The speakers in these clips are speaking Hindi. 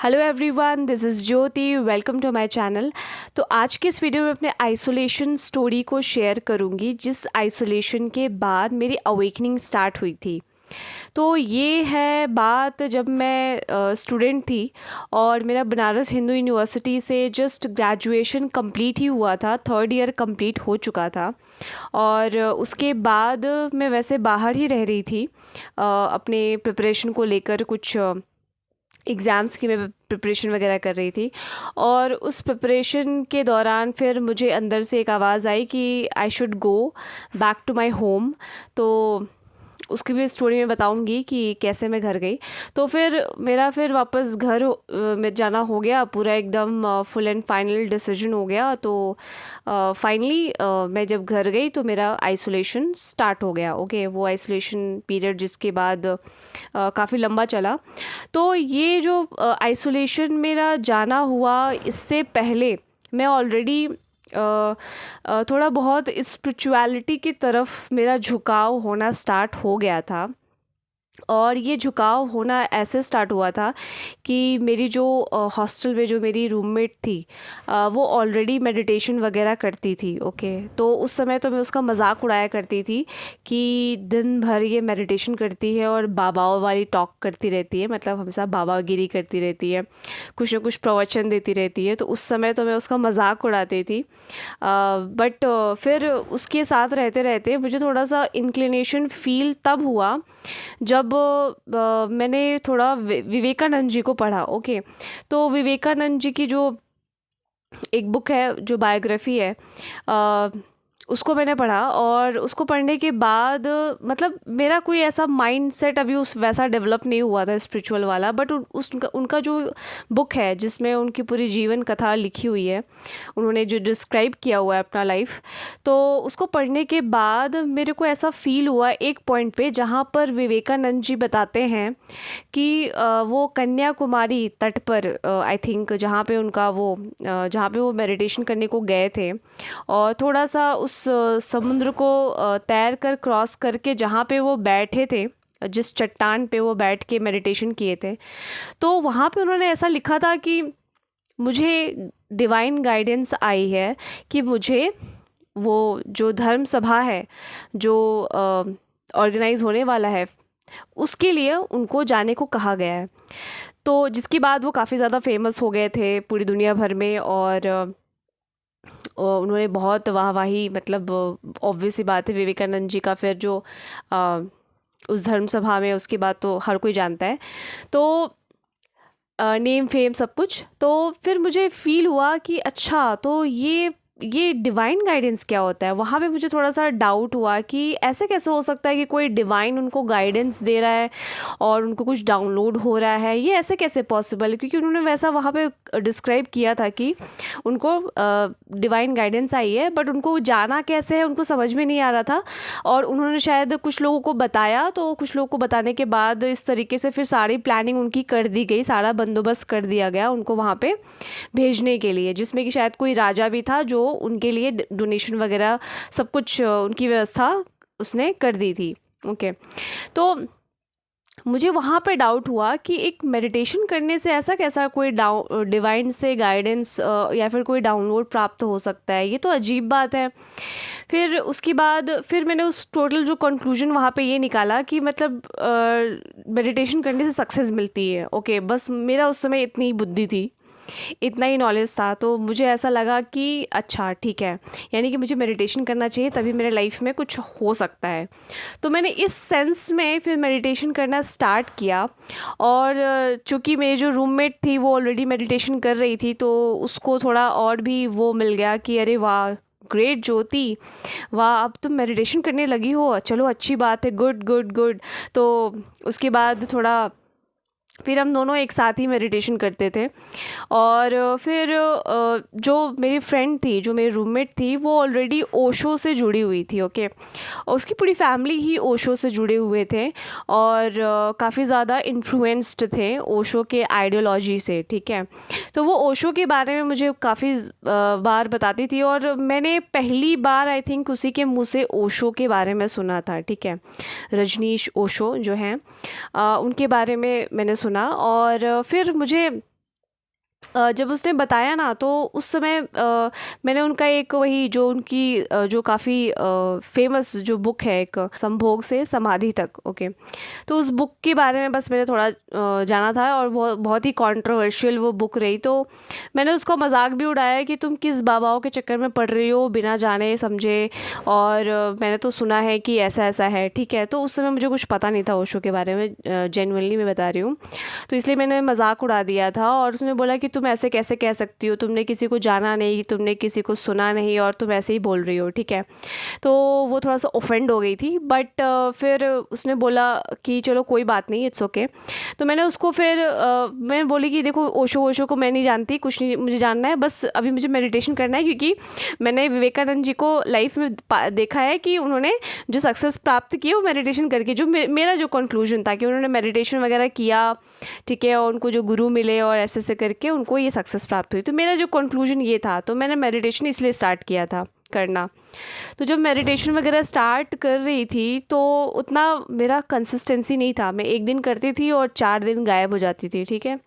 Hello everyone, this is Jyoti. Welcome to my channel. तो आज के इस वीडियो में अपने आइसोलेशन स्टोरी को शेयर करूंगी, जिस आइसोलेशन के बाद मेरी अवेकनिंग स्टार्ट हुई थी। तो ये है बात जब मैं स्टूडेंट थी और मेरा बनारस हिंदू यूनिवर्सिटी से जस्ट ग्रेजुएशन कंप्लीट ही हुआ था, थर्ड ईयर कंप्लीट हो चुका था। और उसके बाद मैं वैसे बाहर ही रह रही थी, अपने प्रिपरेशन को लेकर कुछ एग्ज़ाम्स की मैं प्रिपरेशन वगैरह कर रही थी। और उस प्रिपरेशन के दौरान फिर मुझे अंदर से एक आवाज़ आई कि I should go back to my home. तो उसकी भी स्टोरी मैं बताऊंगी कि कैसे मैं घर गई। तो फिर मेरा फिर वापस घर में जाना हो गया, पूरा एकदम फुल एंड फाइनल डिसीजन हो गया। तो फाइनली मैं जब घर गई तो मेरा आइसोलेशन स्टार्ट हो गया। ओके, वो आइसोलेशन पीरियड जिसके बाद काफ़ी लंबा चला। तो ये जो आइसोलेशन मेरा जाना हुआ, इससे पहले मैं ऑलरेडी थोड़ा बहुत स्पिरिचुअलिटी की तरफ मेरा झुकाव होना स्टार्ट हो गया था। और ये झुकाव होना ऐसे स्टार्ट हुआ था कि मेरी जो हॉस्टल में जो मेरी रूममेट थी, वो ऑलरेडी मेडिटेशन वगैरह करती थी। ओके, तो उस समय तो मैं उसका मजाक उड़ाया करती थी कि दिन भर ये मेडिटेशन करती है और बाबाओं वाली टॉक करती रहती है, मतलब हमेशा बाबागिरी करती रहती है, कुछ ना कुछ प्रवचन देती रहती है। तो उस समय तो मैं उसका मजाक उड़ाती थी। बट फिर उसके साथ रहते रहते मुझे थोड़ा सा इंक्लिनेशन फील तब हुआ जब मैंने थोड़ा विवेकानंद जी को पढ़ा। ओके, तो विवेकानंद जी की जो एक बुक है, जो बायोग्राफी है, उसको मैंने पढ़ा। और उसको पढ़ने के बाद मतलब मेरा कोई ऐसा माइंड सेट अभी उस वैसा डेवलप नहीं हुआ था स्पिरिचुअल वाला, बट उनका जो बुक है जिसमें उनकी पूरी जीवन कथा लिखी हुई है, उन्होंने जो डिस्क्राइब किया हुआ है अपना लाइफ, तो उसको पढ़ने के बाद मेरे को ऐसा फील हुआ एक पॉइंट पे, जहाँ पर विवेकानंद जी बताते हैं कि वो कन्याकुमारी तट पर, आई थिंक जहाँ पे उनका वो जहाँ पे वो मेडिटेशन करने को गए थे, और थोड़ा सा उस समुद्र को तैर कर क्रॉस करके जहाँ पे वो बैठे थे, जिस चट्टान पे वो बैठ के मेडिटेशन किए थे, तो वहाँ पे उन्होंने ऐसा लिखा था कि मुझे डिवाइन गाइडेंस आई है कि मुझे वो जो धर्म सभा है जो ऑर्गेनाइज होने वाला है, उसके लिए उनको जाने को कहा गया है। तो जिसके बाद वो काफ़ी ज़्यादा फेमस हो गए थे पूरी दुनिया भर में। और उन्होंने बहुत वाहवाही, मतलब ऑब्वियस सी बात है, विवेकानंद जी का फिर जो उस धर्म सभा में, उसके बाद तो हर कोई जानता है। तो नेम फेम सब कुछ। तो फिर मुझे फील हुआ कि अच्छा, तो ये डिवाइन गाइडेंस क्या होता है। वहाँ पे मुझे थोड़ा सा डाउट हुआ कि ऐसे कैसे हो सकता है कि कोई डिवाइन उनको गाइडेंस दे रहा है और उनको कुछ डाउनलोड हो रहा है, ये ऐसे कैसे पॉसिबल है। क्योंकि उन्होंने वैसा वहाँ पे डिस्क्राइब किया था कि उनको डिवाइन गाइडेंस आई है, बट उनको जाना कैसे है उनको समझ में नहीं आ रहा था। और उन्होंने शायद कुछ लोगों को बताया, तो कुछ लोगों को बताने के बाद इस तरीके से फिर सारी प्लानिंग उनकी कर दी गई, सारा बंदोबस्त कर दिया गया उनको वहाँ पे भेजने के लिए, जिसमें कि शायद कोई राजा भी था जो उनके लिए डोनेशन वगैरह सब कुछ उनकी व्यवस्था उसने कर दी थी। ओके, तो मुझे वहाँ पे डाउट हुआ कि एक मेडिटेशन करने से ऐसा कैसा कोई डिवाइन से गाइडेंस या फिर कोई डाउनलोड प्राप्त हो सकता है, ये तो अजीब बात है। फिर उसके बाद फिर मैंने उस टोटल जो कंक्लूजन वहाँ पे ये निकाला कि मतलब मेडिटेशन करने से सक्सेस मिलती है। ओके, बस मेरा उस समय इतनी बुद्धि थी, इतना ही नॉलेज था। तो मुझे ऐसा लगा कि अच्छा ठीक है, यानी कि मुझे मेडिटेशन करना चाहिए, तभी मेरे लाइफ में कुछ हो सकता है। तो मैंने इस सेंस में फिर मेडिटेशन करना स्टार्ट किया। और चूँकि मेरी जो रूममेट थी वो ऑलरेडी मेडिटेशन कर रही थी, तो उसको थोड़ा और भी वो मिल गया कि अरे वाह, ग्रेट ज्योति, वाह अब तुम मेडिटेशन करने लगी हो, चलो अच्छी बात है, गुड गुड गुड। तो उसके बाद थोड़ा फिर हम दोनों एक साथ ही मेडिटेशन करते थे। और फिर जो मेरी फ्रेंड थी, जो मेरी रूममेट थी, वो ऑलरेडी ओशो से जुड़ी हुई थी। ओके, और उसकी पूरी फैमिली ही ओशो से जुड़े हुए थे और काफ़ी ज़्यादा इन्फ्लुएंस्ड थे ओशो के आइडियोलॉजी से। ठीक है, तो वो ओशो के बारे में मुझे काफ़ी बार बताती थी, और मैंने पहली बार आई थिंक उसी के मुँह से ओशो के बारे में सुना था। ठीक है, रजनीश ओशो जो हैं, उनके बारे में मैंने सुना। और फिर मुझे जब उसने बताया ना तो उस समय मैंने उनका एक वही जो उनकी जो काफ़ी फेमस जो बुक है एक संभोग से समाधि तक, ओके, तो उस बुक के बारे में बस मैंने थोड़ा जाना था और वो बहुत ही कंट्रोवर्शियल वो बुक रही। तो मैंने उसको मजाक भी उड़ाया कि तुम किस बाबाओं के चक्कर में पड़ रही हो बिना जाने समझे, और मैंने तो सुना है कि ऐसा ऐसा है, ठीक है। तो उस समय मुझे कुछ पता नहीं था ओशो के बारे में, जेन्युइनली मैं बता रही हूँ। तो इसलिए मैंने मजाक उड़ा दिया था और उसने बोला कि तुम ऐसे कैसे कह सकती हो, तुमने किसी को जाना नहीं, तुमने किसी को सुना नहीं और तुम ऐसे ही बोल रही हो, ठीक है। तो वो थोड़ा सा ऑफेंड हो गई थी, बट फिर उसने बोला कि चलो कोई बात नहीं, इट्स ओके। तो मैंने उसको फिर मैं बोली कि देखो ओशो ओशो को मैं नहीं जानती, कुछ नहीं मुझे जानना है, बस अभी मुझे मेडिटेशन करना है, क्योंकि मैंने विवेकानंद जी को लाइफ में देखा है कि उन्होंने जो सक्सेस प्राप्त की वो मेडिटेशन करके, जो मेरा जो कंक्लूजन था कि उन्होंने मेडिटेशन वगैरह किया, ठीक है, और उनको जो गुरु मिले और ऐसे करके उनको ये सक्सेस प्राप्त हुई। तो मेरा जो कंक्लूजन ये था, तो मैंने मेडिटेशन इसलिए स्टार्ट किया था करना। तो जब मेडिटेशन वगैरह स्टार्ट कर रही थी तो उतना मेरा कंसिस्टेंसी नहीं था, मैं एक दिन करती थी और 4 दिन गायब हो जाती थी, ठीक है।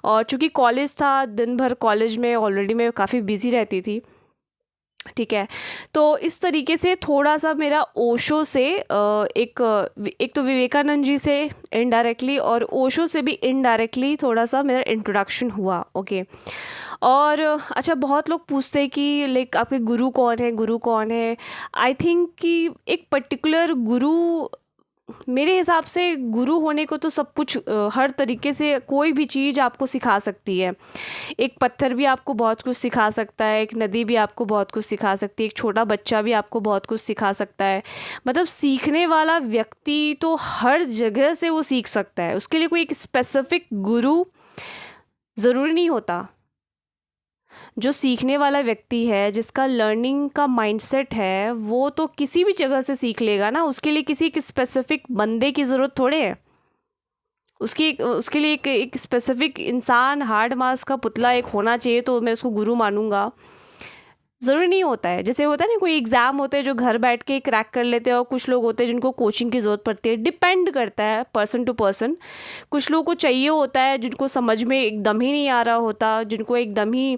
और चूँकि कॉलेज था, दिन भर कॉलेज में ऑलरेडी मैं काफ़ी बिजी रहती थी, ठीक है। तो इस तरीके से थोड़ा सा मेरा ओशो से एक तो विवेकानंद जी से इनडायरेक्टली और ओशो से भी इनडायरेक्टली थोड़ा सा मेरा इंट्रोडक्शन हुआ, ओके। और अच्छा, बहुत लोग पूछते हैं कि लाइक आपके गुरु कौन है, गुरु कौन है। आई थिंक कि एक पर्टिकुलर गुरु, मेरे हिसाब से गुरु होने को तो सब कुछ हर तरीके से कोई भी चीज़ आपको सिखा सकती है। एक पत्थर भी आपको बहुत कुछ सिखा सकता है, एक नदी भी आपको बहुत कुछ सिखा सकती है, एक छोटा बच्चा भी आपको बहुत कुछ सिखा सकता है। मतलब सीखने वाला व्यक्ति तो हर जगह से वो सीख सकता है, उसके लिए कोई एक स्पेसिफिक गुरु ज़रूरी नहीं होता। जो सीखने वाला व्यक्ति है, जिसका लर्निंग का माइंडसेट है, वो तो किसी भी जगह से सीख लेगा ना, उसके लिए किसी एक स्पेसिफिक बंदे की ज़रूरत थोड़े है। उसके लिए एक स्पेसिफिक इंसान, हार्ड मास का पुतला एक होना चाहिए तो मैं उसको गुरु मानूंगा, ज़रूरी नहीं होता है। जैसे होता है ना, कोई एग्ज़ाम होते हैं जो घर बैठ के क्रैक कर लेते हैं और कुछ लोग होते हैं जिनको कोचिंग की ज़रूरत पड़ती है, डिपेंड करता है पर्सन टू पर्सन। कुछ लोगों को चाहिए होता है जिनको समझ में एकदम ही नहीं आ रहा होता, जिनको एकदम ही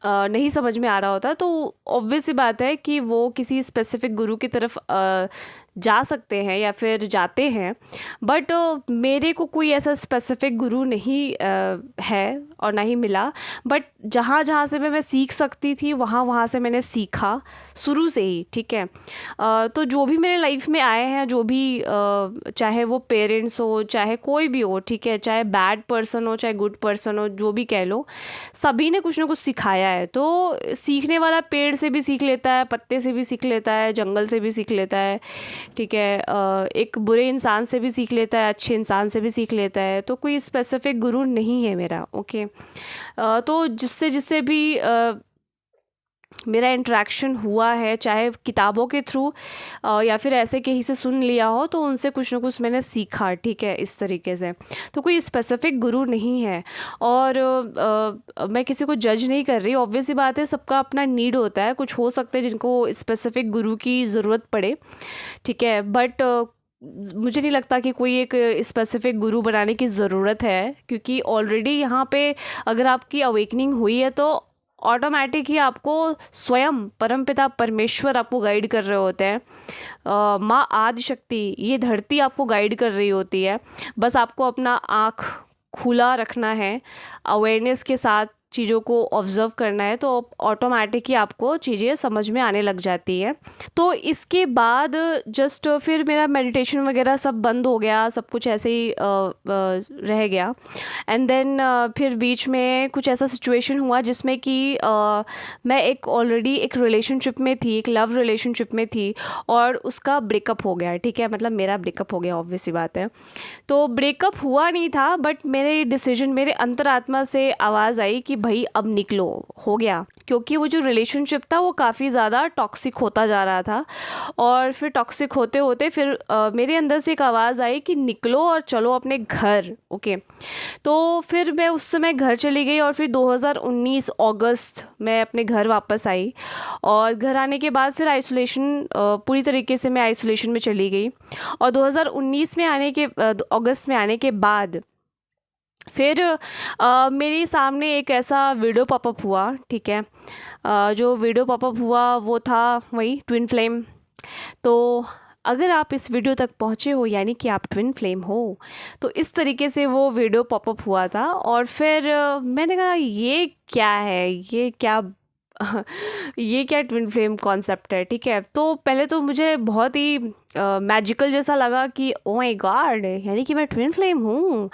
नहीं समझ में आ रहा होता, तो ऑब्वियस सी बात है कि वो किसी स्पेसिफिक गुरु की तरफ जा सकते हैं या फिर जाते हैं। बट मेरे को कोई ऐसा स्पेसिफिक गुरु नहीं है और ना ही मिला। बट जहाँ जहाँ से मैं सीख सकती थी वहाँ वहाँ से मैंने सीखा शुरू से ही, ठीक है। तो जो भी मेरे लाइफ में आए हैं, जो भी चाहे वो पेरेंट्स हो, चाहे कोई भी हो, ठीक है, चाहे बैड पर्सन हो, चाहे गुड पर्सन हो, जो भी कह लो, सभी ने कुछ ना कुछ सिखाया है। तो सीखने वाला पेड़ से भी सीख लेता है, पत्ते से भी सीख लेता है, जंगल से भी सीख लेता है, ठीक है। एक बुरे इंसान से भी सीख लेता है, अच्छे इंसान से भी सीख लेता है। तो कोई स्पेसिफिक गुरु नहीं है मेरा, ओके। तो जिससे जिससे भी मेरा इंटरेक्शन हुआ है, चाहे किताबों के थ्रू या फिर ऐसे कहीं से सुन लिया हो, तो उनसे कुछ ना कुछ मैंने सीखा, ठीक है, इस तरीके से। तो कोई स्पेसिफिक गुरु नहीं है। और मैं किसी को जज नहीं कर रही, ऑब्वियस सी बात है, सबका अपना नीड होता है। कुछ हो सकते हैं जिनको स्पेसिफिक गुरु की ज़रूरत पड़े, ठीक है, बट मुझे नहीं लगता कि कोई एक स्पेसिफिक गुरु बनाने की ज़रूरत है, क्योंकि ऑलरेडी यहाँ पे अगर आपकी अवेकनिंग हुई है तो ऑटोमेटिक ही आपको स्वयं परमपिता परमेश्वर आपको गाइड कर रहे होते हैं। माँ आदि शक्ति, ये धरती आपको गाइड कर रही होती है। बस आपको अपना आँख खुला रखना है, अवेयरनेस के साथ चीज़ों को ऑब्ज़र्व करना है, तो ऑटोमेटिक ही आपको चीज़ें समझ में आने लग जाती है। तो इसके बाद जस्ट फिर मेरा मेडिटेशन वगैरह सब बंद हो गया, सब कुछ ऐसे ही रह गया। एंड देन फिर बीच में कुछ ऐसा सिचुएशन हुआ जिसमें कि मैं ऑलरेडी एक रिलेशनशिप में थी, एक लव रिलेशनशिप में थी, और उसका ब्रेकअप हो गया, ठीक है, मतलब मेरा ब्रेकअप हो गया, ऑब्वियस सी बात है। तो ब्रेकअप हुआ नहीं था, बट मेरे डिसीजन, मेरे अंतरात्मा से आवाज़ आई कि भाई अब निकलो, हो गया। क्योंकि वो जो रिलेशनशिप था वो काफ़ी ज़्यादा टॉक्सिक होता जा रहा था, और फिर टॉक्सिक होते होते फिर मेरे अंदर से एक आवाज़ आई कि निकलो और चलो अपने घर, ओके। तो फिर मैं उस समय घर चली गई, और फिर 2019 अगस्त में अपने घर वापस आई। और घर आने के बाद फिर आइसोलेशन, पूरी तरीके से मैं आइसोलेशन में चली गई। और 2019 में अगस्त में आने के बाद फिर मेरे सामने एक ऐसा वीडियो पॉपअप हुआ, ठीक है। जो वीडियो पॉपअप हुआ वो था वही ट्विन फ्लेम। तो अगर आप इस वीडियो तक पहुँचे हो यानी कि आप ट्विन फ्लेम हो। तो इस तरीके से वो वीडियो पॉपअप हुआ था और फिर मैंने कहा ये क्या है, ये क्या ये क्या ट्विन फ्लेम कॉन्सेप्ट है, ठीक है। तो पहले तो मुझे बहुत ही मैजिकल जैसा लगा कि ओ माय गॉड, यानी कि मैं ट्विन फ्लेम हूँ।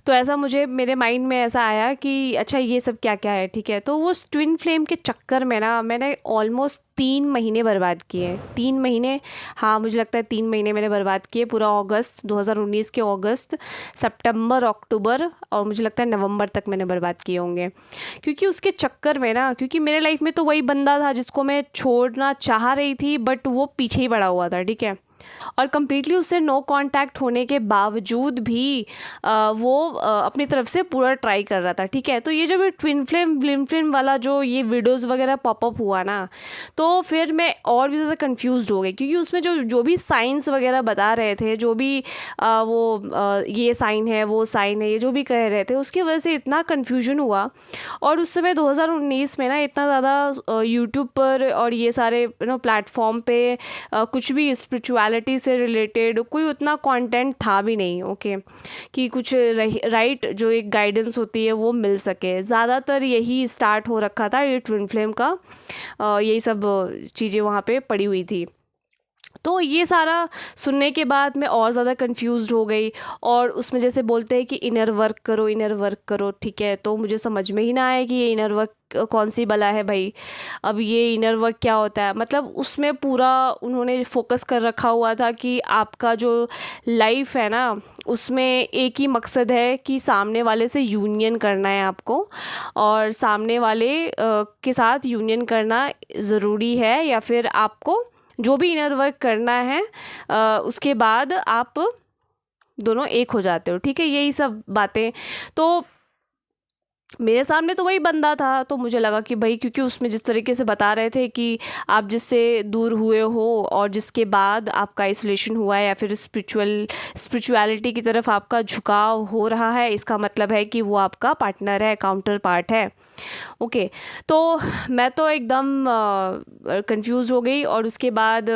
तो ऐसा मुझे मेरे माइंड में ऐसा आया कि अच्छा ये सब क्या क्या है, ठीक है। तो वो ट्विन फ्लेम के चक्कर में ना मैंने ऑलमोस्ट 3 महीने बर्बाद किए। 3 महीने, हाँ मुझे लगता है 3 महीने मैंने बर्बाद किए। पूरा अगस्त 2019 के अगस्त, सितंबर, अक्टूबर और मुझे लगता है नवंबर तक मैंने बर्बाद किए होंगे। क्योंकि उसके चक्कर में ना, क्योंकि मेरे लाइफ में तो वही बंदा था जिसको मैं छोड़ना चाह रही थी, बट वो पीछे ही पड़ा हुआ था, ठीक है। और कम्प्लीटली उससे नो कांटेक्ट होने के बावजूद भी वो अपनी तरफ से पूरा ट्राई कर रहा था, ठीक है। तो ये जब ट्विन फ्लेम वाला जो ये वीडियोस वगैरह पॉपअप हुआ ना, तो फिर मैं और भी ज़्यादा कंफ्यूज्ड हो गई। क्योंकि उसमें जो जो भी साइंस वगैरह बता रहे थे, जो भी ये साइन है, वो साइन है, ये जो भी कह रहे थे, उसकी वजह से इतना कन्फ्यूजन हुआ। और उस समय 2019 में ना इतना ज़्यादा यूट्यूब पर और ये सारे प्लेटफॉर्म पे कुछ भी स्पिरिचुअलिटी से रिलेटेड कोई उतना कंटेंट था भी नहीं, ओके। कि कुछ राइट जो एक गाइडेंस होती है वो मिल सके। ज़्यादातर यही स्टार्ट हो रखा था, ये ट्विन फ्लेम का यही सब चीज़ें वहाँ पे पड़ी हुई थी। तो ये सारा सुनने के बाद मैं और ज़्यादा कंफ्यूज्ड हो गई। और उसमें जैसे बोलते हैं कि इनर वर्क करो, इनर वर्क करो, ठीक है। तो मुझे समझ में ही ना आया कि ये इनर वर्क कौन सी बला है भाई। अब ये इनर वर्क क्या होता है, मतलब उसमें पूरा उन्होंने फोकस कर रखा हुआ था कि आपका जो लाइफ है ना, उसमें एक ही मकसद है कि सामने वाले से यूनियन करना है आपको। और सामने वाले के साथ यूनियन करना ज़रूरी है, या फिर आपको जो भी इनर वर्क करना है उसके बाद आप दोनों एक हो जाते हो, ठीक है। यही सब बातें। तो मेरे सामने तो वही बंदा था, तो मुझे लगा कि भाई, क्योंकि उसमें जिस तरीके से बता रहे थे कि आप जिससे दूर हुए हो और जिसके बाद आपका आइसोलेशन हुआ है या फिर स्पिरिचुअलिटी की तरफ आपका झुकाव हो रहा है, इसका मतलब है कि वो आपका पार्टनर है, काउंटर पार्ट है, ओके। तो मैं तो एकदम कंफ्यूज हो गई। और उसके बाद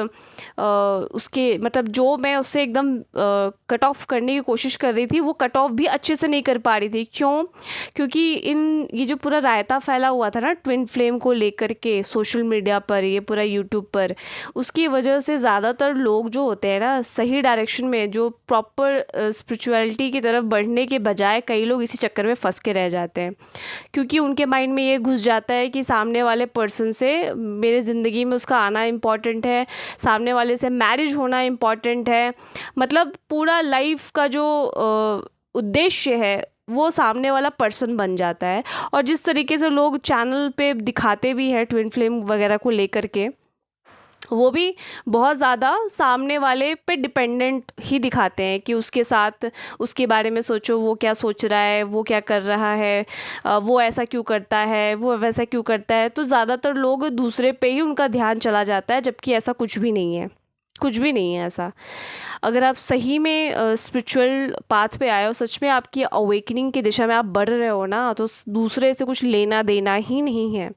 उसके मतलब जो मैं उससे एकदम कट ऑफ करने की कोशिश कर रही थी, वो कट ऑफ भी अच्छे से नहीं कर पा रही थी। क्यों? क्योंकि ये जो पूरा रायता फैला हुआ था ना ट्विन फ्लेम को लेकर के सोशल मीडिया पर, ये पूरा यूट्यूब पर, उसकी वजह से ज़्यादातर लोग जो होते हैं ना, सही डायरेक्शन में जो प्रॉपर स्पिरिचुअलिटी की तरफ बढ़ने के बजाय कई लोग इसी चक्कर में फंस के रह जाते हैं। क्योंकि उनके माइंड में ये घुस जाता है कि सामने वाले पर्सन से मेरे ज़िंदगी में उसका आना इम्पॉर्टेंट है, सामने वाले से मैरिज होना इम्पॉर्टेंट है। मतलब पूरा लाइफ का जो उद्देश्य है वो सामने वाला पर्सन बन जाता है। और जिस तरीके से लोग चैनल पे दिखाते भी हैं ट्विन फ्लेम वगैरह को लेकर के, वो भी बहुत ज़्यादा सामने वाले पे डिपेंडेंट ही दिखाते हैं कि उसके साथ उसके बारे में सोचो, वो क्या सोच रहा है, वो क्या कर रहा है, वो ऐसा क्यों करता है, वो वैसा क्यों करता है। तो ज़्यादातर लोग दूसरे पे ही उनका ध्यान चला जाता है, जबकि ऐसा कुछ भी नहीं है, कुछ भी नहीं है ऐसा। अगर आप सही में स्पिरिचुअल पाथ पे आए हो, सच में आपकी अवेकनिंग की दिशा में आप बढ़ रहे हो ना, तो दूसरे से कुछ लेना देना ही नहीं है,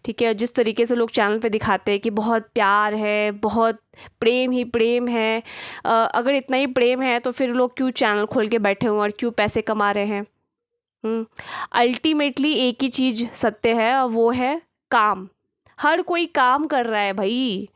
ठीक है। जिस तरीके से लोग चैनल पे दिखाते हैं कि बहुत प्यार है, बहुत प्रेम ही प्रेम है, अगर इतना ही प्रेम है तो फिर लोग क्यों चैनल खोल के बैठे हुए और क्यों पैसे कमा रहे हैं। अल्टीमेटली एक ही चीज़ सत्य है और वो है काम। हर कोई काम कर रहा है भाई।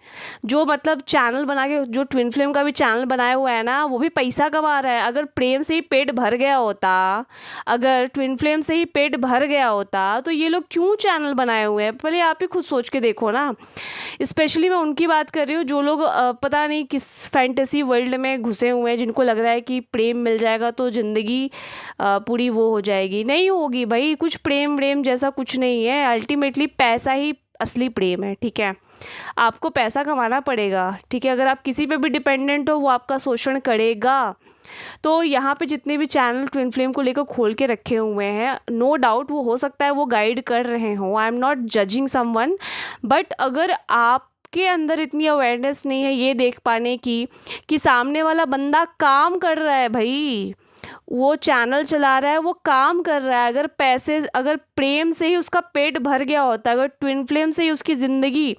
जो मतलब चैनल बना के, जो ट्विन फ्लेम का भी चैनल बनाया हुआ है ना, वो भी पैसा कमा रहा है। अगर प्रेम से ही पेट भर गया होता, अगर ट्विन फ्लेम से ही पेट भर गया होता, तो ये लोग क्यों चैनल बनाए हुए हैं? पहले आप ही खुद सोच के देखो ना। स्पेशली मैं उनकी बात कर रही हूँ जो लोग पता नहीं किस फैंटेसी वर्ल्ड में घुसे हुए हैं, जिनको लग रहा है कि प्रेम मिल जाएगा तो ज़िंदगी पूरी वो हो जाएगी। नहीं होगी भाई, कुछ प्रेम व्रेम जैसा कुछ नहीं है। अल्टीमेटली पैसा ही असली प्रेम है, ठीक है। आपको पैसा कमाना पड़ेगा, ठीक है। अगर आप किसी पे भी डिपेंडेंट हो, वो आपका शोषण करेगा। तो यहाँ पे जितने भी चैनल ट्विन फ्लेम को लेकर खोल के रखे हुए हैं, नो डाउट वो हो सकता है वो गाइड कर रहे हों, I am not judging someone, but अगर आप के अंदर इतनी अवेयरनेस नहीं है ये देख पाने की कि सामने वाला बंदा काम कर रहा है भाई, वो चैनल चला रहा है, वो काम कर रहा है, अगर प्रेम से ही उसका पेट भर गया होता, अगर ट्विन फ्लेम से ही उसकी ज़िंदगी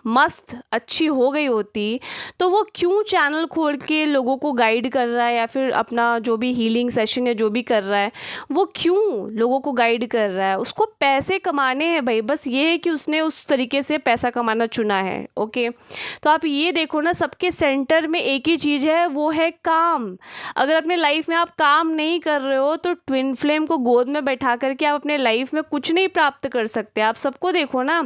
मस्त अच्छी हो गई होती, तो वो क्यों चैनल खोल के लोगों को गाइड कर रहा है, या फिर अपना जो भी हीलिंग सेशन या जो भी कर रहा है वो क्यों लोगों को गाइड कर रहा है? उसको पैसे कमाने हैं भाई, बस ये है कि उसने उस तरीके से पैसा कमाना चुना है। ओके, तो आप ये देखो ना, सबके सेंटर में एक ही चीज़ है, वो है काम। अगर अपने लाइफ में आप काम नहीं कर रहे हो तो ट्विन फ्लेम को गोद में बैठा करके आप अपने लाइफ में कुछ नहीं प्राप्त कर सकते। आप सबको देखो ना,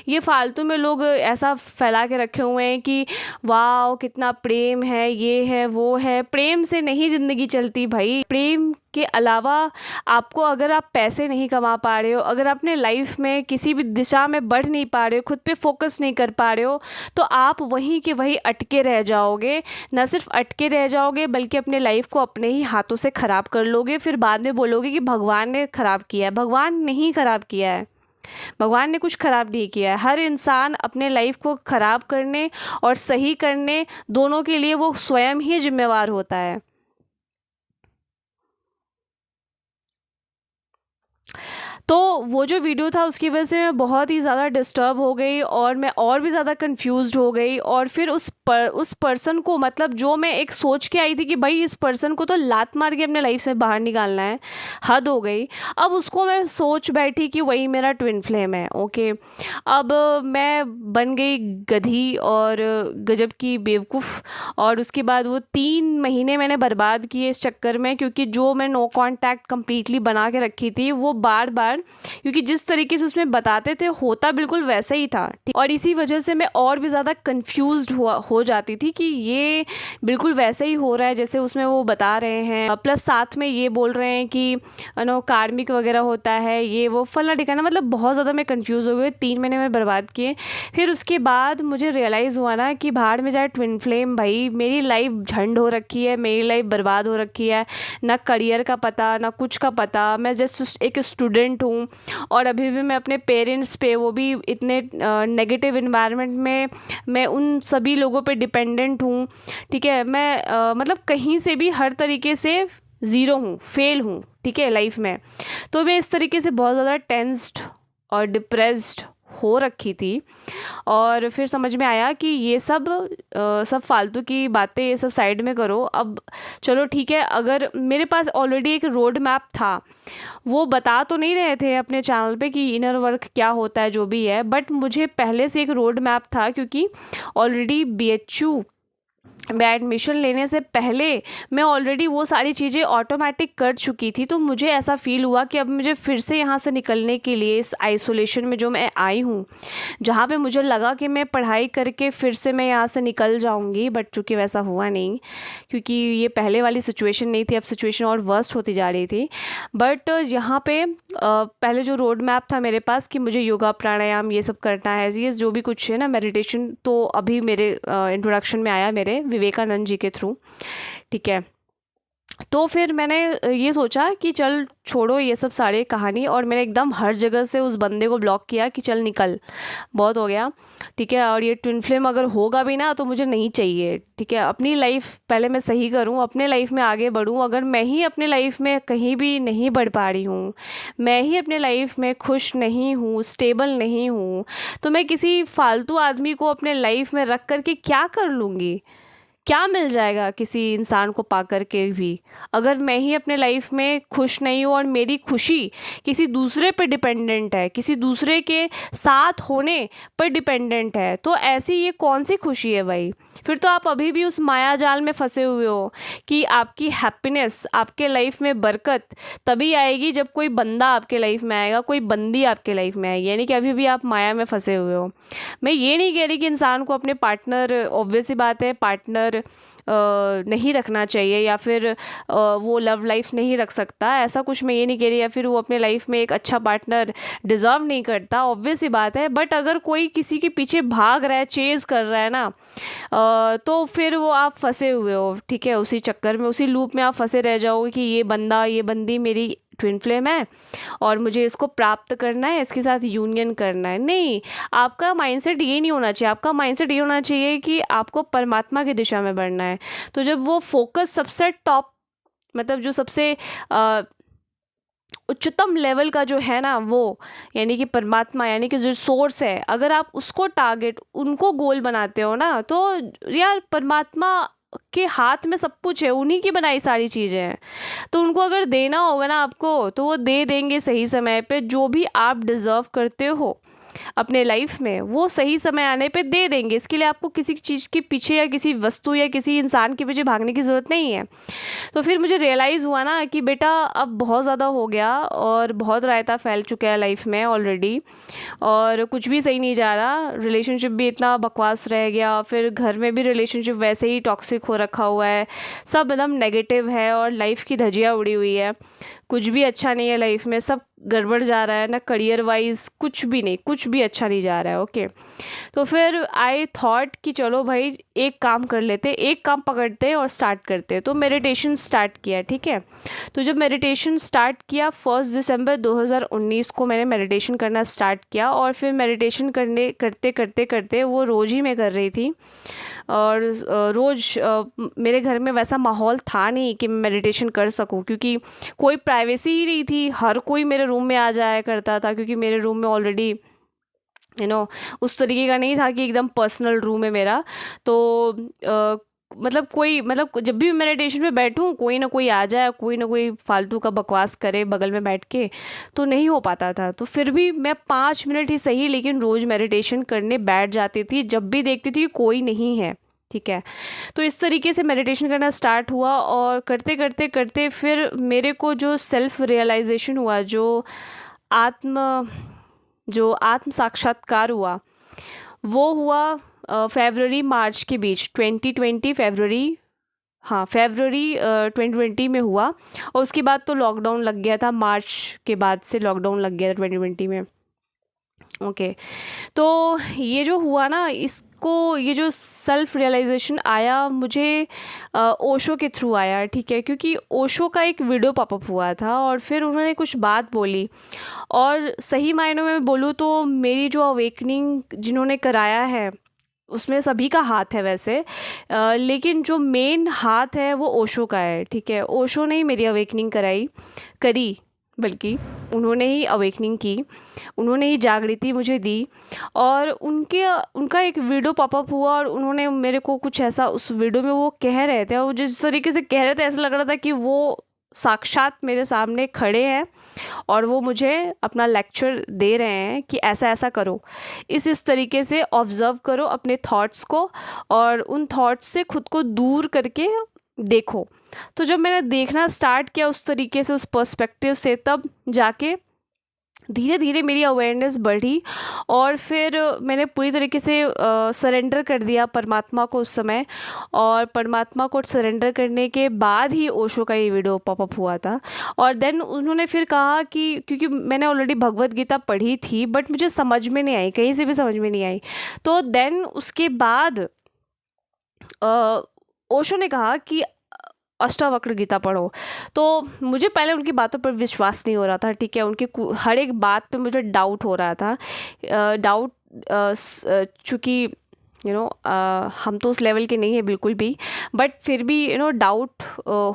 ये फालतू में लोग ऐसा फैला के रखे हुए हैं कि वाह कितना प्रेम है, ये है वो है। प्रेम से नहीं ज़िंदगी चलती भाई। प्रेम के अलावा आपको, अगर आप पैसे नहीं कमा पा रहे हो, अगर अपने लाइफ में किसी भी दिशा में बढ़ नहीं पा रहे हो, खुद पे फोकस नहीं कर पा रहे हो, तो आप वहीं के वहीं अटके रह जाओगे। न सिर्फ अटके रह जाओगे बल्कि अपने लाइफ को अपने ही हाथों से ख़राब कर लोगे। फिर बाद में बोलोगे कि भगवान ने ख़राब किया है। भगवान नहीं ख़राब किया है, भगवान ने कुछ ख़राब नहीं किया है। हर इंसान अपने लाइफ को ख़राब करने और सही करने दोनों के लिए वो स्वयं ही जिम्मेवार होता है। तो वो जो वीडियो था उसकी वजह से मैं बहुत ही ज़्यादा डिस्टर्ब हो गई और मैं और भी ज़्यादा कंफ्यूज्ड हो गई। और फिर उस पर्सन को, मतलब जो मैं एक सोच के आई थी कि भाई इस पर्सन को तो लात मार के अपने लाइफ से बाहर निकालना है, हद हो गई। अब उसको मैं सोच बैठी कि वही मेरा ट्विन फ्लेम है। ओके, अब मैं बन गई गधी और गजब की बेवकूफ़। और उसके बाद वो 3 महीने मैंने बर्बाद किए इस चक्कर में, क्योंकि जो मैं नो कांटेक्ट कंप्लीटली बना के रखी थी वो बार बार, क्योंकि जिस तरीके से उसमें बताते थे होता बिल्कुल वैसा ही था। और इसी वजह से मैं और भी ज़्यादा कंफ्यूज्ड हो जाती थी कि ये बिल्कुल वैसा ही हो रहा है जैसे उसमें वो बता रहे हैं। प्लस साथ में ये बोल रहे हैं कि नो कार्मिक वगैरह होता है, ये वो फला ठिकाना। मतलब बहुत ज़्यादा मैं कंफ्यूज हो गई। 3 महीने में बर्बाद किए। फिर उसके बाद मुझे रियलाइज़ हुआ ना कि भाड़ में जाए ट्विन फ्लेम। भाई मेरी लाइफ झंड हो रखी है, मेरी लाइफ बर्बाद हो रखी है। ना करियर का पता, ना कुछ का पता। मैं जस्ट एक स्टूडेंट हूँ और अभी भी मैं अपने पेरेंट्स पे, वो भी इतने नेगेटिव इन्वायरमेंट में, मैं उन सभी लोगों पे डिपेंडेंट हूँ। ठीक है, मैं मतलब कहीं से भी हर तरीके से ज़ीरो हूँ, फेल हूँ। ठीक है, लाइफ में। तो मैं इस तरीके से बहुत ज़्यादा टेंस्ड और डिप्रेस्ड हो रखी थी। और फिर समझ में आया कि ये सब फालतू की बातें, ये सब साइड में करो। अब चलो ठीक है, अगर मेरे पास ऑलरेडी एक रोड मैप था, वो बता तो नहीं रहे थे अपने चैनल पे कि इनर वर्क क्या होता है, जो भी है, बट मुझे पहले से एक रोड मैप था, क्योंकि ऑलरेडी BHU में एडमिशन लेने से पहले मैं ऑलरेडी वो सारी चीज़ें ऑटोमेटिक कर चुकी थी। तो मुझे ऐसा फ़ील हुआ कि अब मुझे फिर से यहाँ से निकलने के लिए, इस आइसोलेशन में जो मैं आई हूँ, जहाँ पे मुझे लगा कि मैं पढ़ाई करके फिर से मैं यहाँ से निकल जाऊँगी, बट चूँकि वैसा हुआ नहीं, क्योंकि ये पहले वाली सिचुएशन नहीं थी, अब सिचुएशन और वर्स्ट होती जा रही थी। बट यहाँ पे पहले जो रोड मैप था मेरे पास कि मुझे योगा प्राणायाम ये सब करना है, ये जो भी कुछ है ना, मेडिटेशन, तो अभी मेरे इंट्रोडक्शन में आया मेरे विवेकानंद जी के थ्रू। ठीक है, तो फिर मैंने ये सोचा कि चल छोड़ो ये सब सारे कहानी, और मैंने एकदम हर जगह से उस बंदे को ब्लॉक किया कि चल निकल, बहुत हो गया। ठीक है, और ये ट्विन फ्लेम अगर होगा भी ना तो मुझे नहीं चाहिए। ठीक है, अपनी लाइफ पहले मैं सही करूं, अपने लाइफ में आगे बढ़ूं। अगर मैं ही अपने लाइफ में कहीं भी नहीं बढ़ पा रही हूं, मैं ही अपने लाइफ में खुश नहीं हूं, स्टेबल नहीं हूं, तो मैं किसी फालतू आदमी को अपने लाइफ में रख कर के क्या कर लूँगी? क्या मिल जाएगा किसी इंसान को पा कर के भी? अगर मैं ही अपने लाइफ में खुश नहीं हूँ और मेरी खुशी किसी दूसरे पर डिपेंडेंट है, किसी दूसरे के साथ होने पर डिपेंडेंट है, तो ऐसी ये कौन सी खुशी है भाई? फिर तो आप अभी भी उस माया जाल में फंसे हुए हो कि आपकी हैप्पीनेस, आपके लाइफ में बरकत तभी आएगी जब कोई बंदा आपके लाइफ में आएगा, कोई बंदी आपके लाइफ में आएगी। यानी कि अभी भी आप माया में फंसे हुए हो। मैं ये नहीं कह रही कि इंसान को अपने पार्टनर, ऑब्वियस सी बात है, पार्टनर नहीं रखना चाहिए, या फिर वो लव लाइफ नहीं रख सकता, ऐसा कुछ मैं ये नहीं कह रही, या फिर वो अपने लाइफ में एक अच्छा पार्टनर डिज़र्व नहीं करता, ऑब्वियस सी बात है। बट अगर कोई किसी के पीछे भाग रहा है, चेज़ कर रहा है ना, तो फिर वो आप फंसे हुए हो। ठीक है, उसी चक्कर में, उसी लूप में आप फंसे रह जाओगे कि ये बंदा, ये बंदी मेरी ट्विन फ्लेम है और मुझे इसको प्राप्त करना है, इसके साथ यूनियन करना है। नहीं, आपका माइंडसेट ये नहीं होना चाहिए। आपका माइंडसेट ये होना चाहिए कि आपको परमात्मा की दिशा में बढ़ना है। तो जब वो फोकस सबसे टॉप मतलब जो सबसे उच्चतम लेवल का जो है ना, वो यानी कि परमात्मा, यानी कि जो सोर्स है, अगर आप उसको टारगेट, उनको गोल बनाते हो ना, तो यार परमात्मा के हाथ में सब कुछ है, उन्हीं की बनाई सारी चीज़ें हैं। तो उनको अगर देना होगा ना आपको, तो वो दे देंगे सही समय पे। जो भी आप डिज़र्व करते हो अपने लाइफ में, वो सही समय आने पे दे देंगे। इसके लिए आपको किसी चीज़ के पीछे या किसी वस्तु या किसी इंसान के पीछे भागने की ज़रूरत नहीं है। तो फिर मुझे रियलाइज़ हुआ ना कि बेटा अब बहुत ज़्यादा हो गया, और बहुत रायता फैल चुका है लाइफ में ऑलरेडी, और कुछ भी सही नहीं जा रहा। रिलेशनशिप भी इतना बकवास रह गया, फिर घर में भी रिलेशनशिप वैसे ही टॉक्सिक हो रखा हुआ है, सब एकदम नेगेटिव है, और लाइफ की धज्जियाँ उड़ी हुई है। कुछ भी अच्छा नहीं है लाइफ में, सब गड़बड़ जा रहा है ना, करियर वाइज कुछ भी नहीं, कुछ भी अच्छा नहीं जा रहा है। ओके, तो फिर आई थॉट कि चलो भाई एक काम कर लेते, एक काम पकड़ते और स्टार्ट करते। तो मेडिटेशन स्टार्ट किया, ठीक है। तो जब मेडिटेशन स्टार्ट किया, 1 दिसंबर 2019 को मैंने मेडिटेशन करना स्टार्ट किया, और फिर मेडिटेशन करते करते करते वो रोज़ ही मैं कर रही थी। और रोज़ मेरे घर में वैसा माहौल था नहीं कि मैं मेडिटेशन कर सकूं, क्योंकि कोई प्राइवेसी ही नहीं थी। हर कोई मेरे रूम में आ जाया करता था, क्योंकि मेरे रूम में ऑलरेडी उस तरीके का नहीं था कि एकदम पर्सनल रूम है मेरा। तो मतलब जब भी मैं मेडिटेशन में बैठूं, कोई ना कोई आ जाए, कोई ना कोई फालतू का बकवास करे बगल में बैठ के, तो नहीं हो पाता था। तो फिर भी मैं 5 मिनट ही सही, लेकिन रोज़ मेडिटेशन करने बैठ जाती थी जब भी देखती थी कोई नहीं है, ठीक है। तो इस तरीके से मेडिटेशन करना स्टार्ट हुआ, और करते करते करते फिर मेरे को जो सेल्फ रियलाइजेशन हुआ, जो आत्म साक्षात्कार हुआ, वो हुआ फरवरी मार्च के बीच, 2020 फरवरी, हाँ फरवरी 2020 में हुआ। और उसके बाद तो लॉकडाउन लग गया था, मार्च के बाद से लॉकडाउन लग गया था 2020 में। ओके, तो ये जो हुआ ना, ये जो सेल्फ रियलाइजेशन आया मुझे ओशो के थ्रू आया, ठीक है। क्योंकि ओशो का एक वीडियो पॉपअप हुआ था, और फिर उन्होंने कुछ बात बोली, और सही मायनों में बोलूँ तो मेरी जो अवेकनिंग जिन्होंने कराया है, उसमें सभी का हाथ है वैसे, लेकिन जो मेन हाथ है वो ओशो का है, ठीक है। ओशो ने ही मेरी अवेकनिंग करी, बल्कि उन्होंने ही अवेकनिंग की, उन्होंने ही जागृति मुझे दी। और उनका एक वीडियो पॉपअप हुआ, और उन्होंने मेरे को कुछ ऐसा, उस वीडियो में वो कह रहे थे, और जिस तरीके से कह रहे थे ऐसा लग रहा था कि वो साक्षात मेरे सामने खड़े हैं, और वो मुझे अपना लेक्चर दे रहे हैं कि ऐसा ऐसा करो, इस तरीके से ऑब्ज़र्व करो अपने थॉट्स को, और उन थॉट्स से खुद को दूर करके देखो। तो जब मैंने देखना स्टार्ट किया उस तरीके से, उस पर्सपेक्टिव से, तब जाके धीरे धीरे मेरी अवेयरनेस बढ़ी, और फिर मैंने पूरी तरीके से सरेंडर कर दिया परमात्मा को उस समय। और परमात्मा को सरेंडर करने के बाद ही ओशो का ये वीडियो पॉपअप हुआ था। और देन उन्होंने फिर कहा कि, क्योंकि मैंने ऑलरेडी भगवत गीता पढ़ी थी, बट मुझे समझ में नहीं आई, कहीं से भी समझ में नहीं आई। तो देन उसके बाद ओशो ने कहा कि अष्टावक्र गीता पढ़ो। तो मुझे पहले उनकी बातों पर विश्वास नहीं हो रहा था, ठीक है। उनकी हर एक बात पे मुझे डाउट हो रहा था, चूँकि हम तो उस लेवल के नहीं है बिल्कुल भी, बट फिर भी डाउट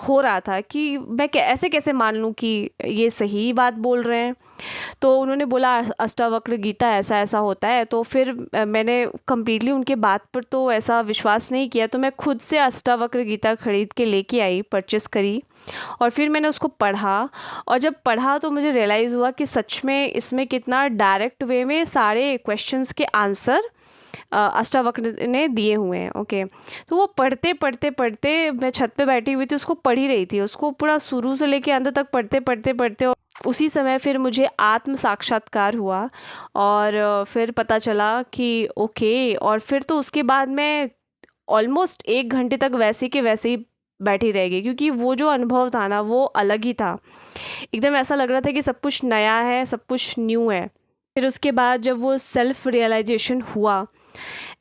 हो रहा था कि मैं ऐसे कैसे मान लूँ कि ये सही बात बोल रहे हैं। तो उन्होंने बोला अष्टावक्र गीता ऐसा ऐसा होता है। तो फिर मैंने कम्प्लीटली उनके बात पर तो ऐसा विश्वास नहीं किया, तो मैं खुद से अष्टावक्र गीता खरीद के लेके आई, परचेस करी, और फिर मैंने उसको पढ़ा। और जब पढ़ा तो मुझे रियलाइज़ हुआ कि सच में इसमें कितना डायरेक्ट वे में सारे क्वेश्चंस के आंसर अष्टावक्र ने दिए हुए हैं। ओके, तो वो पढ़ते पढ़ते पढ़ते, मैं छत पे बैठी हुई थी, उसको पढ़ ही रही थी, उसको पूरा शुरू से लेके अंत तक पढ़ते पढ़ते पढ़ते, और उसी समय फिर मुझे आत्म साक्षात्कार हुआ। और फिर पता चला कि ओके, और फिर तो उसके बाद मैं ऑलमोस्ट 1 घंटे तक वैसे के वैसे ही बैठी रह गई, क्योंकि वो जो अनुभव था ना, वो अलग ही था। एकदम ऐसा लग रहा था कि सब कुछ नया है, सब कुछ न्यू है। फिर उसके बाद जब वो सेल्फ रियलाइजेशन हुआ,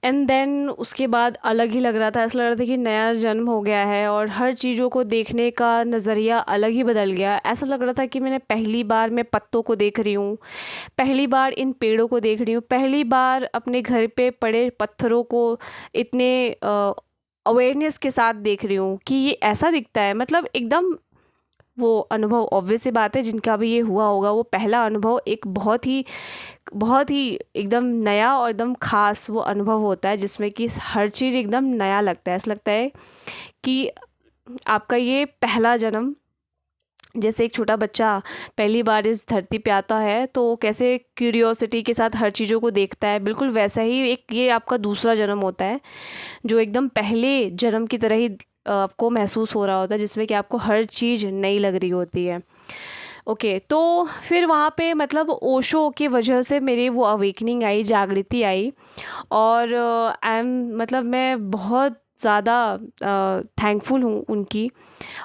एंड देन उसके बाद अलग ही लग रहा था, ऐसा लग रहा था कि नया जन्म हो गया है, और हर चीज़ों को देखने का नज़रिया अलग ही बदल गया। ऐसा लग रहा था कि मैंने पहली बार मैं पत्तों को देख रही हूँ, पहली बार इन पेड़ों को देख रही हूँ, पहली बार अपने घर पे पड़े पत्थरों को इतने अवेयरनेस के साथ देख रही हूँ कि ये ऐसा दिखता है। मतलब एकदम वो अनुभव ऑब्वियस सी बात है, जिनका भी ये हुआ होगा, वो पहला अनुभव एक बहुत ही एकदम नया और एकदम ख़ास वो अनुभव होता है, जिसमें कि हर चीज़ एकदम नया लगता है। ऐसा लगता है कि आपका ये पहला जन्म, जैसे एक छोटा बच्चा पहली बार इस धरती पे आता है तो कैसे क्यूरियोसिटी के साथ हर चीज़ों को देखता है, बिल्कुल वैसा ही एक ये आपका दूसरा जन्म होता है, जो एकदम पहले जन्म की तरह ही आपको महसूस हो रहा होता है, जिसमें कि आपको हर चीज़ नई लग रही होती है। ओके, तो फिर वहाँ पे मतलब ओशो की वजह से मेरी वो अवेकनिंग आई, जागृति आई। और आई एम मतलब मैं बहुत ज़्यादा थैंकफुल हूँ उनकी।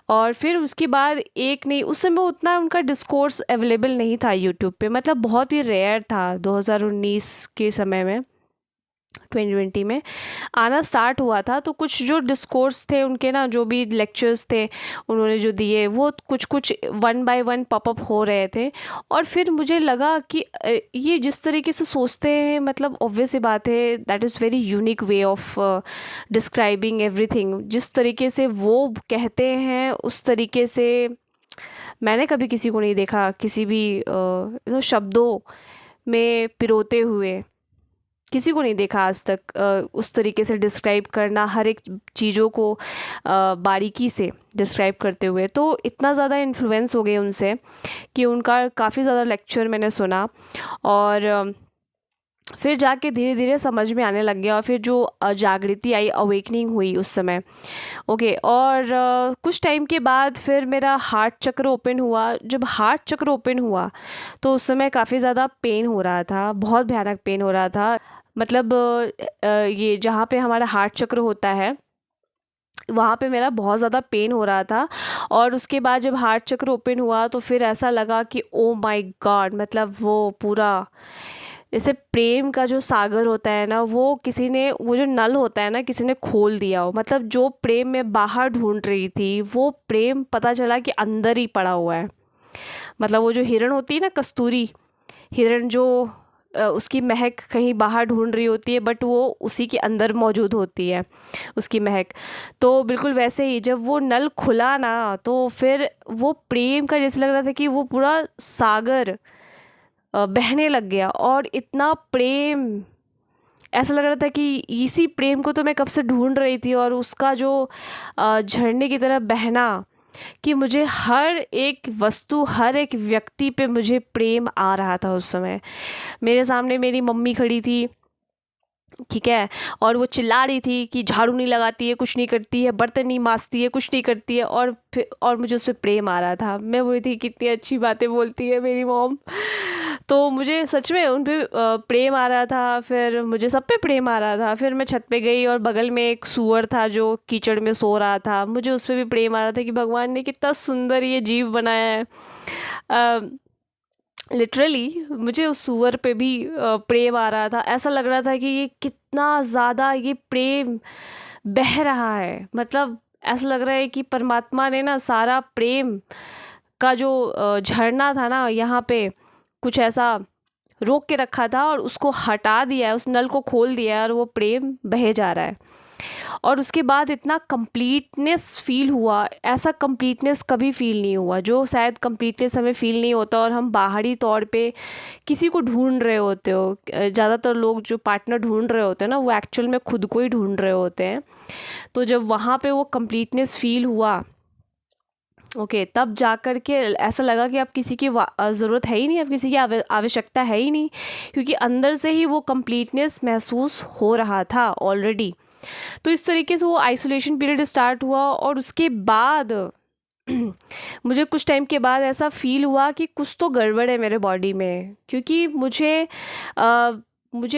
और फिर उसके बाद एक नहीं, उस समय उतना उनका डिस्कोर्स अवेलेबल नहीं था यूट्यूब पे, मतलब बहुत ही रेयर था 2019 के समय में, 2020 में आना स्टार्ट हुआ था। तो कुछ जो डिस्कोर्स थे उनके ना, जो भी लेक्चर्स थे उन्होंने जो दिए, वो कुछ कुछ वन बाय वन पॉपअप हो रहे थे। और फिर मुझे लगा कि ये जिस तरीके से सोचते हैं, मतलब ऑब्वियस सी बात है, that is very unique way of describing everything. जिस तरीके से वो कहते हैं उस तरीके से मैंने कभी किसी को नहीं देखा, किसी भी शब्दों में पिरोते हुए किसी को नहीं देखा आज तक उस तरीके से डिस्क्राइब करना, हर एक चीज़ों को बारीकी से डिस्क्राइब करते हुए। तो इतना ज़्यादा इन्फ्लुएंस हो गए उनसे कि उनका काफ़ी ज़्यादा लेक्चर मैंने सुना। और फिर जाके धीरे धीरे समझ में आने लग गया। और फिर जो जागृति आई, अवेकनिंग हुई उस समय। ओके, और कुछ टाइम के बाद फिर मेरा हार्ट चक्र ओपन हुआ। जब हार्ट चक्र ओपन हुआ तो उस समय काफ़ी ज़्यादा पेन हो रहा था, बहुत भयानक पेन हो रहा था। मतलब ये जहाँ पे हमारा हार्ट चक्र होता है वहाँ पे मेरा बहुत ज़्यादा पेन हो रहा था। और उसके बाद जब हार्ट चक्र ओपन हुआ तो फिर ऐसा लगा कि ओ माय गॉड, मतलब वो पूरा जैसे प्रेम का जो सागर होता है ना, वो किसी ने, वो जो नल होता है ना, किसी ने खोल दिया हो। मतलब जो प्रेम मैं बाहर ढूंढ रही थी, वो प्रेम पता चला कि अंदर ही पड़ा हुआ है। मतलब वो जो हिरण होती है ना, कस्तूरी हिरण, जो उसकी महक कहीं बाहर ढूंढ रही होती है, बट वो उसी के अंदर मौजूद होती है उसकी महक। तो बिल्कुल वैसे ही जब वो नल खुला ना, तो फिर वो प्रेम का जैसे लग रहा था कि वो पूरा सागर बहने लग गया। और इतना प्रेम, ऐसा लग रहा था कि इसी प्रेम को तो मैं कब से ढूंढ रही थी। और उसका जो झरने की तरह बहना, कि मुझे हर एक वस्तु, हर एक व्यक्ति पे मुझे प्रेम आ रहा था उस समय। मेरे सामने मेरी मम्मी खड़ी थी, ठीक है, और वो चिल्ला रही थी कि झाड़ू नहीं लगाती है, कुछ नहीं करती है, बर्तन नहीं मांजती है, कुछ नहीं करती है। और फिर और मुझे उस पर प्रेम आ रहा था। मैं बोली थी कितनी अच्छी बातें बोलती है मेरी मॉम। तो मुझे सच में उन पे प्रेम आ रहा था। फिर मुझे सब पे प्रेम आ रहा था। फिर मैं छत पे गई और बगल में एक सूअर था जो कीचड़ में सो रहा था, मुझे उस पर भी प्रेम आ रहा था कि भगवान ने कितना सुंदर ये जीव बनाया है। लिटरली मुझे उस सूअर पे भी प्रेम आ रहा था। ऐसा लग रहा था कि ये कितना ज़्यादा ये प्रेम बह रहा है। मतलब ऐसा लग रहा है कि परमात्मा ने ना सारा प्रेम का जो झरना था ना यहाँ पे, कुछ ऐसा रोक के रखा था और उसको हटा दिया है, उस नल को खोल दिया है और वो प्रेम बहे जा रहा है। और उसके बाद इतना कंप्लीटनेस फील हुआ, ऐसा कंप्लीटनेस कभी फील नहीं हुआ, जो शायद कंप्लीटनेस हमें फील नहीं होता और हम बाहरी तौर पे किसी को ढूंढ रहे होते हो। ज़्यादातर लोग जो पार्टनर ढूंढ रहे होते हैं ना, वो एक्चुअल में खुद को ही ढूंढ रहे होते हैं। तो जब वहाँ पे वो कंप्लीटनेस फील हुआ, ओके, तब जा कर के ऐसा लगा कि अब किसी की ज़रूरत है ही नहीं, अब किसी की आवश्यकता है ही नहीं, क्योंकि अंदर से ही वो कंप्लीटनेस महसूस हो रहा था ऑलरेडी। तो इस तरीके से वो आइसोलेशन पीरियड स्टार्ट हुआ। और उसके बाद मुझे कुछ टाइम के बाद ऐसा फील हुआ कि कुछ तो गड़बड़ है मेरे बॉडी में, क्योंकि मुझे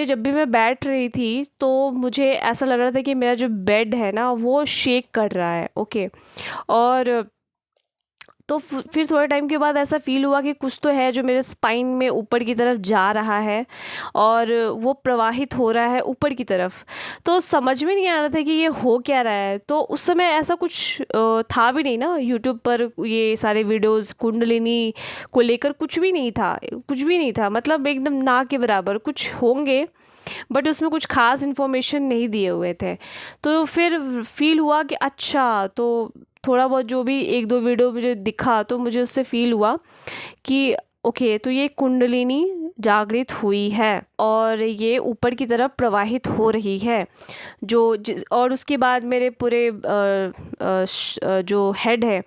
जब भी मैं बैठ रही थी तो मुझे ऐसा लग रहा था कि मेरा जो बेड है ना, वो शेक कर रहा है। ओके, और तो फिर थोड़े टाइम के बाद ऐसा फील हुआ कि कुछ तो है जो मेरे स्पाइन में ऊपर की तरफ जा रहा है और वो प्रवाहित हो रहा है ऊपर की तरफ। तो समझ में नहीं आ रहा था कि ये हो क्या रहा है। तो उस समय ऐसा कुछ था भी नहीं ना यूट्यूब पर, ये सारे वीडियोस कुंडलिनी को लेकर कुछ भी नहीं था, कुछ भी नहीं था। मतलब एकदम ना के बराबर कुछ होंगे, बट उसमें कुछ खास इन्फॉर्मेशन नहीं दिए हुए थे। तो फिर फील हुआ कि अच्छा, तो थोड़ा बहुत जो भी 1-2 वीडियो मुझे दिखा तो मुझे उससे फ़ील हुआ कि ओके, तो ये कुंडलिनी जागृत हुई है और ये ऊपर की तरफ प्रवाहित हो रही है। और उसके बाद मेरे पूरे जो हेड है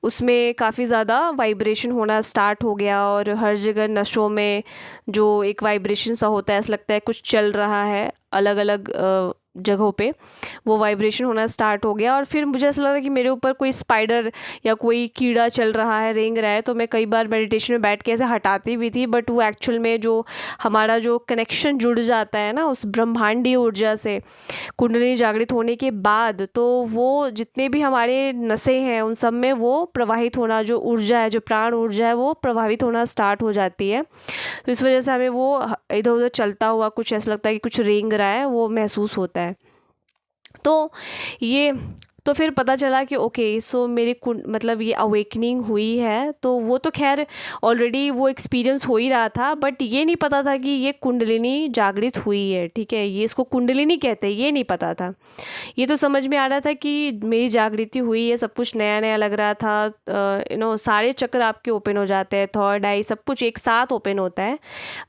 उसमें काफ़ी ज़्यादा वाइब्रेशन होना स्टार्ट हो गया और हर जगह नसों में जो एक वाइब्रेशन सा होता है, ऐसा लगता है कुछ चल रहा है अलग अलग जगहों पे, वो वाइब्रेशन होना स्टार्ट हो गया। और फिर मुझे ऐसा लगा कि मेरे ऊपर कोई स्पाइडर या कोई कीड़ा चल रहा है, रेंग रहा है। तो मैं कई बार मेडिटेशन में बैठ के ऐसे हटाती भी थी, बट वो एक्चुअल में जो हमारा जो कनेक्शन जुड़ जाता है ना उस ब्रह्मांडीय ऊर्जा से कुंडलिनी जागृत होने के बाद, तो वो जितने भी हमारे नसें हैं उन सब में वो प्रवाहित होना, जो ऊर्जा है, जो प्राण ऊर्जा है, वो प्रभावित होना स्टार्ट हो जाती है। तो इस वजह से हमें वो इधर उधर चलता हुआ कुछ ऐसा लगता है कि कुछ रेंग रहा है, वो महसूस होता है। तो ये तो फिर पता चला कि ओके, सो मेरी मतलब ये अवेकनिंग हुई है। तो वो तो खैर ऑलरेडी वो एक्सपीरियंस हो ही रहा था, बट ये नहीं पता था कि ये कुंडलिनी जागृत हुई है। ठीक है, ये इसको कुंडलिनी कहते हैं, ये नहीं पता था। ये तो समझ में आ रहा था कि मेरी जागृति हुई है, सब कुछ नया नया लग रहा था। सारे चक्र आपके ओपन हो जाते हैं, थर्ड आई सब कुछ एक साथ ओपन होता है।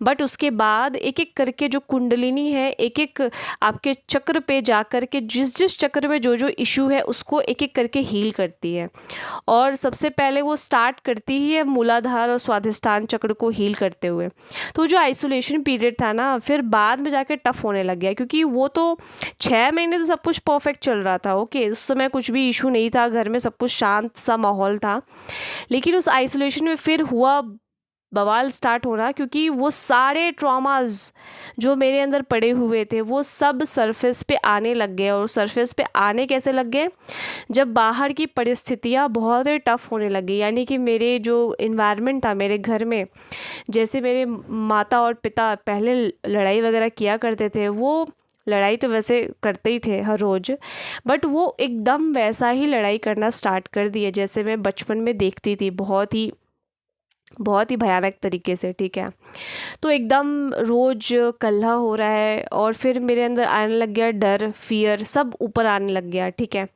बट उसके बाद एक एक करके जो कुंडलिनी है एक एक आपके चक्र पे जा कर के जिस जिस चक्र में जो जो इशू है उसको एक एक करके हील करती है। और सबसे पहले वो स्टार्ट करती ही है मूलाधार और स्वाधिष्ठान चक्र को हील करते हुए। तो जो आइसोलेशन पीरियड था ना, फिर बाद में जाकर टफ होने लग गया, क्योंकि वो तो 6 महीने तो सब कुछ परफेक्ट चल रहा था। ओके, उस समय कुछ भी इशू नहीं था, घर में सब कुछ शांत सा माहौल था। लेकिन उस आइसोलेशन में फिर हुआ बवाल स्टार्ट होना, क्योंकि वो सारे ट्रॉमास जो मेरे अंदर पड़े हुए थे वो सब सरफेस पे आने लग गए। और सरफेस पे आने कैसे लग गए, जब बाहर की परिस्थितियाँ बहुत ही टफ़ होने लगी। यानी कि मेरे जो इन्वायरमेंट था मेरे घर में, जैसे मेरे माता और पिता पहले लड़ाई वगैरह किया करते थे, वो लड़ाई तो वैसे करते ही थे हर रोज़, बट वो एकदम वैसा ही लड़ाई करना स्टार्ट कर दिए जैसे मैं बचपन में देखती थी, बहुत ही भयानक तरीके से। ठीक है, तो एकदम रोज़ कल्हा हो रहा है और फिर मेरे अंदर आने लग गया डर, फियर, सब ऊपर आने लग गया। ठीक है,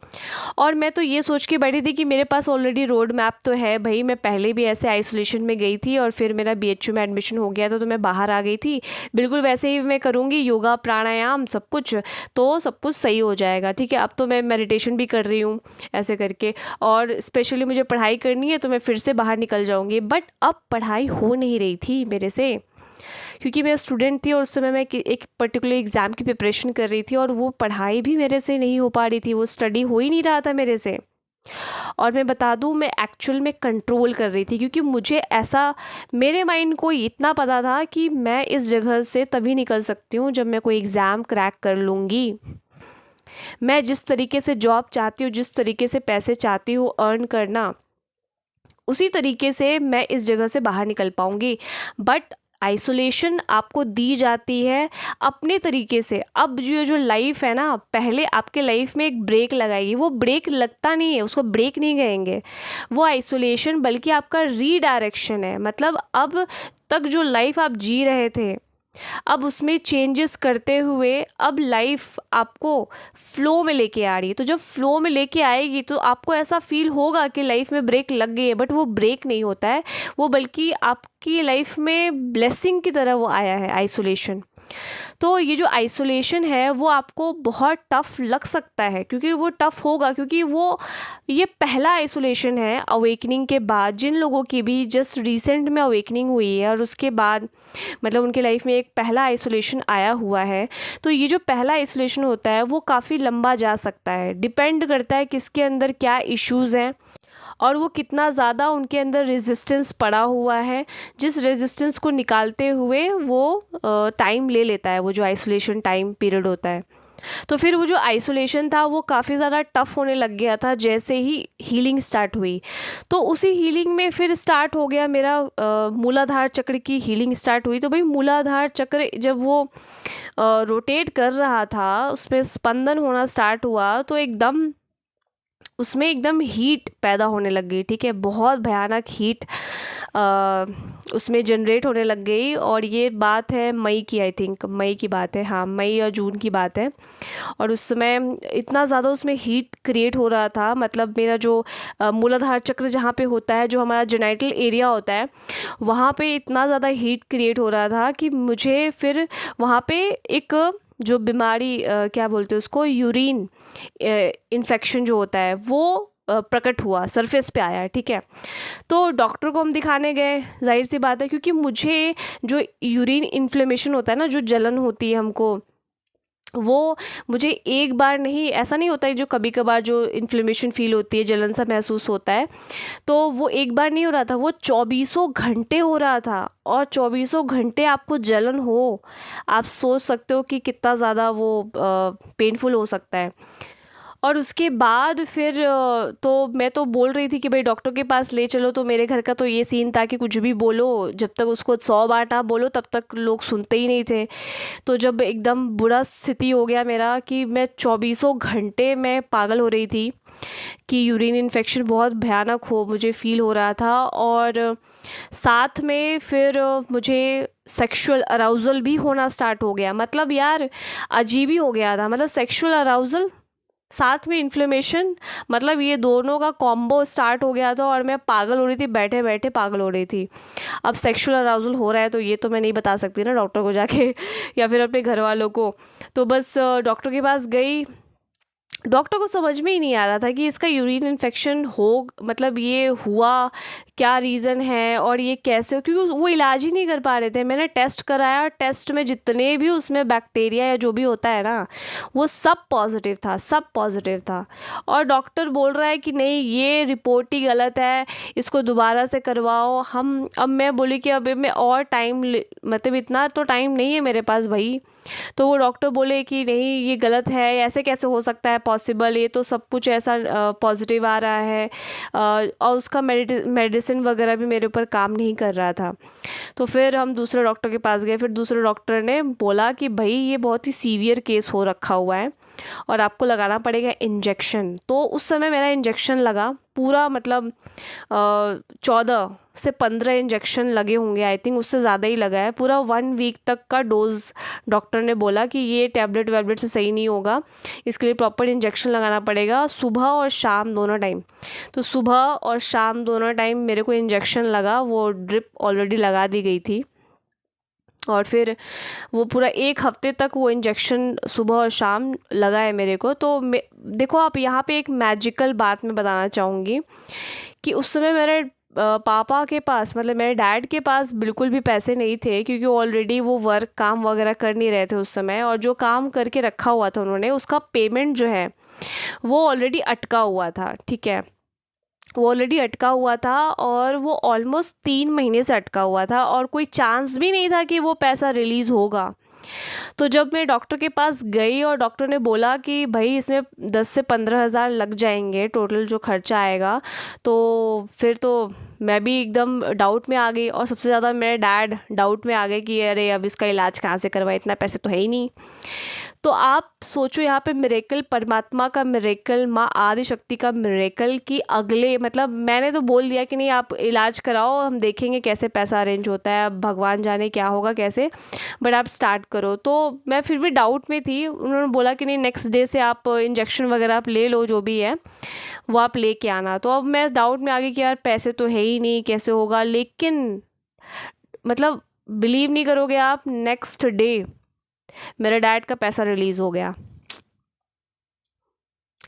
और मैं तो ये सोच के बैठी थी कि मेरे पास ऑलरेडी रोड मैप तो है भाई, मैं पहले भी ऐसे आइसोलेशन में गई थी और फिर मेरा BHU में एडमिशन हो गया था, तो मैं बाहर आ गई थी। बिल्कुल वैसे ही मैं करूँगी, योगा प्राणायाम सब कुछ, तो सब कुछ सही हो जाएगा। ठीक है, अब तो मैं मेडिटेशन भी कर रही हूँ ऐसे करके, और स्पेशली मुझे पढ़ाई करनी है तो मैं फिर से बाहर निकल जाऊँगी। बट अब पढ़ाई हो नहीं रही थी मेरे से, क्योंकि मैं स्टूडेंट थी और उस समय मैं एक पर्टिकुलर एग्ज़ाम की प्रिपरेशन कर रही थी और वो पढ़ाई भी मेरे से नहीं हो पा रही थी, वो स्टडी हो ही नहीं रहा था मेरे से। और मैं बता दूं, मैं एक्चुअल में कंट्रोल कर रही थी, क्योंकि मुझे ऐसा, मेरे माइंड को इतना पता था कि मैं इस जगह से तभी निकल सकती हूँ जब मैं कोई एग्ज़ाम क्रैक कर लूँगी। मैं जिस तरीके से जॉब चाहती हूँ, जिस तरीके से पैसे चाहती हूँ अर्न करना, उसी तरीके से मैं इस जगह से बाहर निकल पाऊँगी। बट आइसोलेशन आपको दी जाती है अपने तरीके से। अब जो लाइफ है ना, पहले आपके लाइफ में एक ब्रेक लगाएगी, वो ब्रेक लगता नहीं है, उसको ब्रेक नहीं कहेंगे वो आइसोलेशन, बल्कि आपका रीडायरेक्शन है। मतलब अब तक जो लाइफ आप जी रहे थे, अब उसमें चेंजेस करते हुए अब लाइफ आपको फ्लो में लेके आ रही है। तो जब फ्लो में लेके आएगी तो आपको ऐसा फील होगा कि लाइफ में ब्रेक लग गई है, बट वो ब्रेक नहीं होता है, वो बल्कि आपकी लाइफ में ब्लेसिंग की तरह वो आया है आइसोलेशन। तो ये जो आइसोलेशन है वो आपको बहुत टफ़ लग सकता है, क्योंकि वो टफ़ होगा, क्योंकि ये पहला आइसोलेशन है अवेकनिंग के बाद। जिन लोगों की भी जस्ट रिसेंट में अवेकनिंग हुई है और उसके बाद मतलब उनके लाइफ में एक पहला आइसोलेशन आया हुआ है, तो ये जो पहला आइसोलेशन होता है वो काफ़ी लंबा जा सकता है। डिपेंड करता है किसके अंदर क्या इश्यूज़ हैं और वो कितना ज़्यादा उनके अंदर रेजिस्टेंस पड़ा हुआ है, जिस रेजिस्टेंस को निकालते हुए वो टाइम ले लेता है, वो जो आइसोलेशन टाइम पीरियड होता है। तो फिर वो जो आइसोलेशन था वो काफ़ी ज़्यादा टफ़ होने लग गया था जैसे ही हीलिंग स्टार्ट हुई। तो उसी हीलिंग में फिर स्टार्ट हो गया मेरा मूलाधार चक्र की हीलिंग स्टार्ट हुई। तो भाई मूलाधार चक्र जब वो रोटेट कर रहा था, उसमें स्पंदन होना स्टार्ट हुआ, तो एकदम उसमें एकदम हीट पैदा होने लग गई, ठीक है, बहुत भयानक हीट उसमें जनरेट होने लग गई। और ये बात है मई की, आई थिंक मई की बात है, हाँ मई या जून की बात है। और उस समय इतना ज़्यादा उसमें हीट क्रिएट हो रहा था, मतलब मेरा जो मूलाधार चक्र जहाँ पे होता है, जो हमारा जेनाइटल एरिया होता है, वहाँ पे इतना ज़्यादा हीट क्रिएट हो रहा था कि मुझे फिर वहाँ पे एक जो बीमारी क्या बोलते हैं उसको, यूरिन इन्फेक्शन जो होता है वो प्रकट हुआ, सरफेस पे आया, ठीक है। तो डॉक्टर को हम दिखाने गए, जाहिर सी बात है, क्योंकि मुझे जो यूरिन इन्फ्लेमेशन होता है ना, जो जलन होती है हमको, वो मुझे एक बार नहीं, ऐसा नहीं होता है, जो कभी कभार जो इन्फ्लेमेशन फील होती है, जलन सा महसूस होता है, तो वो एक बार नहीं हो रहा था, वो 24 घंटे हो रहा था। और 24 घंटे आपको जलन हो, आप सोच सकते हो कि कितना ज़्यादा वो पेनफुल हो सकता है। और उसके बाद फिर तो मैं तो बोल रही थी कि भाई डॉक्टर के पास ले चलो, तो मेरे घर का तो ये सीन था कि कुछ भी बोलो, जब तक उसको 100 बार ना बोलो तब तक लोग सुनते ही नहीं थे। तो जब एकदम बुरा स्थिति हो गया मेरा कि मैं 24 घंटे में पागल हो रही थी कि यूरिन इन्फेक्शन बहुत भयानक हो मुझे फ़ील हो रहा था। और साथ में फिर मुझे सेक्सुअल अराउज़ल भी होना स्टार्ट हो गया। मतलब यार अजीब ही हो गया था, मतलब सेक्सुअल अराउज़ल साथ में इन्फ्लेमेशन, मतलब ये दोनों का कॉम्बो स्टार्ट हो गया था। और मैं पागल हो रही थी, बैठे बैठे पागल हो रही थी। अब सेक्सुअल अराउजल हो रहा है तो ये तो मैं नहीं बता सकती ना डॉक्टर को जाके या फिर अपने घर वालों को। तो बस डॉक्टर के पास गई, डॉक्टर को समझ में ही नहीं आ रहा था कि इसका यूरिन इन्फेक्शन हो, मतलब ये हुआ क्या, रीज़न है और ये कैसे हो, क्योंकि वो इलाज ही नहीं कर पा रहे थे। मैंने टेस्ट कराया, टेस्ट में जितने भी उसमें बैक्टीरिया या जो भी होता है ना, वो सब पॉजिटिव था, सब पॉजिटिव था। और डॉक्टर बोल रहा है कि नहीं ये रिपोर्ट ही गलत है, इसको दोबारा से करवाओ। अब मैं बोली कि अब मैं और टाइम, मतलब इतना तो टाइम नहीं है मेरे पास भाई। तो वो डॉक्टर बोले कि नहीं ये गलत है, ऐसे कैसे हो सकता है पॉसिबल, ये तो सब कुछ ऐसा पॉजिटिव आ रहा है। और उसका मेडिसिन वगैरह भी मेरे ऊपर काम नहीं कर रहा था। तो फिर हम दूसरे डॉक्टर के पास गए, फिर दूसरे डॉक्टर ने बोला कि भाई ये बहुत ही सीवियर केस हो रखा हुआ है और आपको लगाना पड़ेगा इंजेक्शन। तो उस समय मेरा इंजेक्शन लगा पूरा, मतलब 14 से 15 इंजेक्शन लगे होंगे, आई थिंक उससे ज़्यादा ही लगा है। पूरा 1 वीक तक का डोज डॉक्टर ने बोला कि ये टैबलेट वैबलेट से सही नहीं होगा, इसके लिए प्रॉपर इंजेक्शन लगाना पड़ेगा सुबह और शाम दोनों टाइम। तो सुबह और शाम दोनों टाइम मेरे को इंजेक्शन लगा, वो ड्रिप ऑलरेडी लगा दी गई थी। और फिर वो पूरा 1 हफ्ते तक वो इंजेक्शन सुबह और शाम लगा है मेरे को। तो देखो आप यहाँ पे एक मैजिकल बात मैं बताना चाहूँगी कि उस समय मेरे पापा के पास, मतलब मेरे डैड के पास बिल्कुल भी पैसे नहीं थे, क्योंकि ऑलरेडी वो वर्क काम वगैरह कर नहीं रहे थे उस समय। और जो काम करके रखा हुआ था उन्होंने, उसका पेमेंट जो है वो ऑलरेडी अटका हुआ था, ठीक है, वो ऑलरेडी अटका हुआ था। और वो ऑलमोस्ट 3 महीने से अटका हुआ था और कोई चांस भी नहीं था कि वो पैसा रिलीज़ होगा। तो जब मैं डॉक्टर के पास गई और डॉक्टर ने बोला कि भाई इसमें 10 से 15 हज़ार लग जाएंगे टोटल जो खर्चा आएगा, तो फिर तो मैं भी एकदम डाउट में आ गई। और सबसे ज़्यादा मेरे डैड डाउट में आ गए कि अरे अब इसका इलाज कहाँ से करवाए, इतना पैसे तो है ही नहीं। तो आप सोचो यहाँ पे मिरेकल, परमात्मा का मिरेकल, माँ आदि शक्ति का मिरेकल, कि अगले, मतलब मैंने तो बोल दिया कि नहीं आप इलाज कराओ, हम देखेंगे कैसे पैसा अरेंज होता है, अब भगवान जाने क्या होगा कैसे, बट आप स्टार्ट करो। तो मैं फिर भी डाउट में थी। उन्होंने बोला कि नहीं नेक्स्ट डे से आप इंजेक्शन वगैरह आप ले लो, जो भी है वो आप लेके आना। तो अब मैं डाउट में आ गई कि यार पैसे तो है ही नहीं, कैसे होगा। लेकिन मतलब बिलीव नहीं करोगे आप, नेक्स्ट डे मेरे डैड का पैसा रिलीज़ हो गया।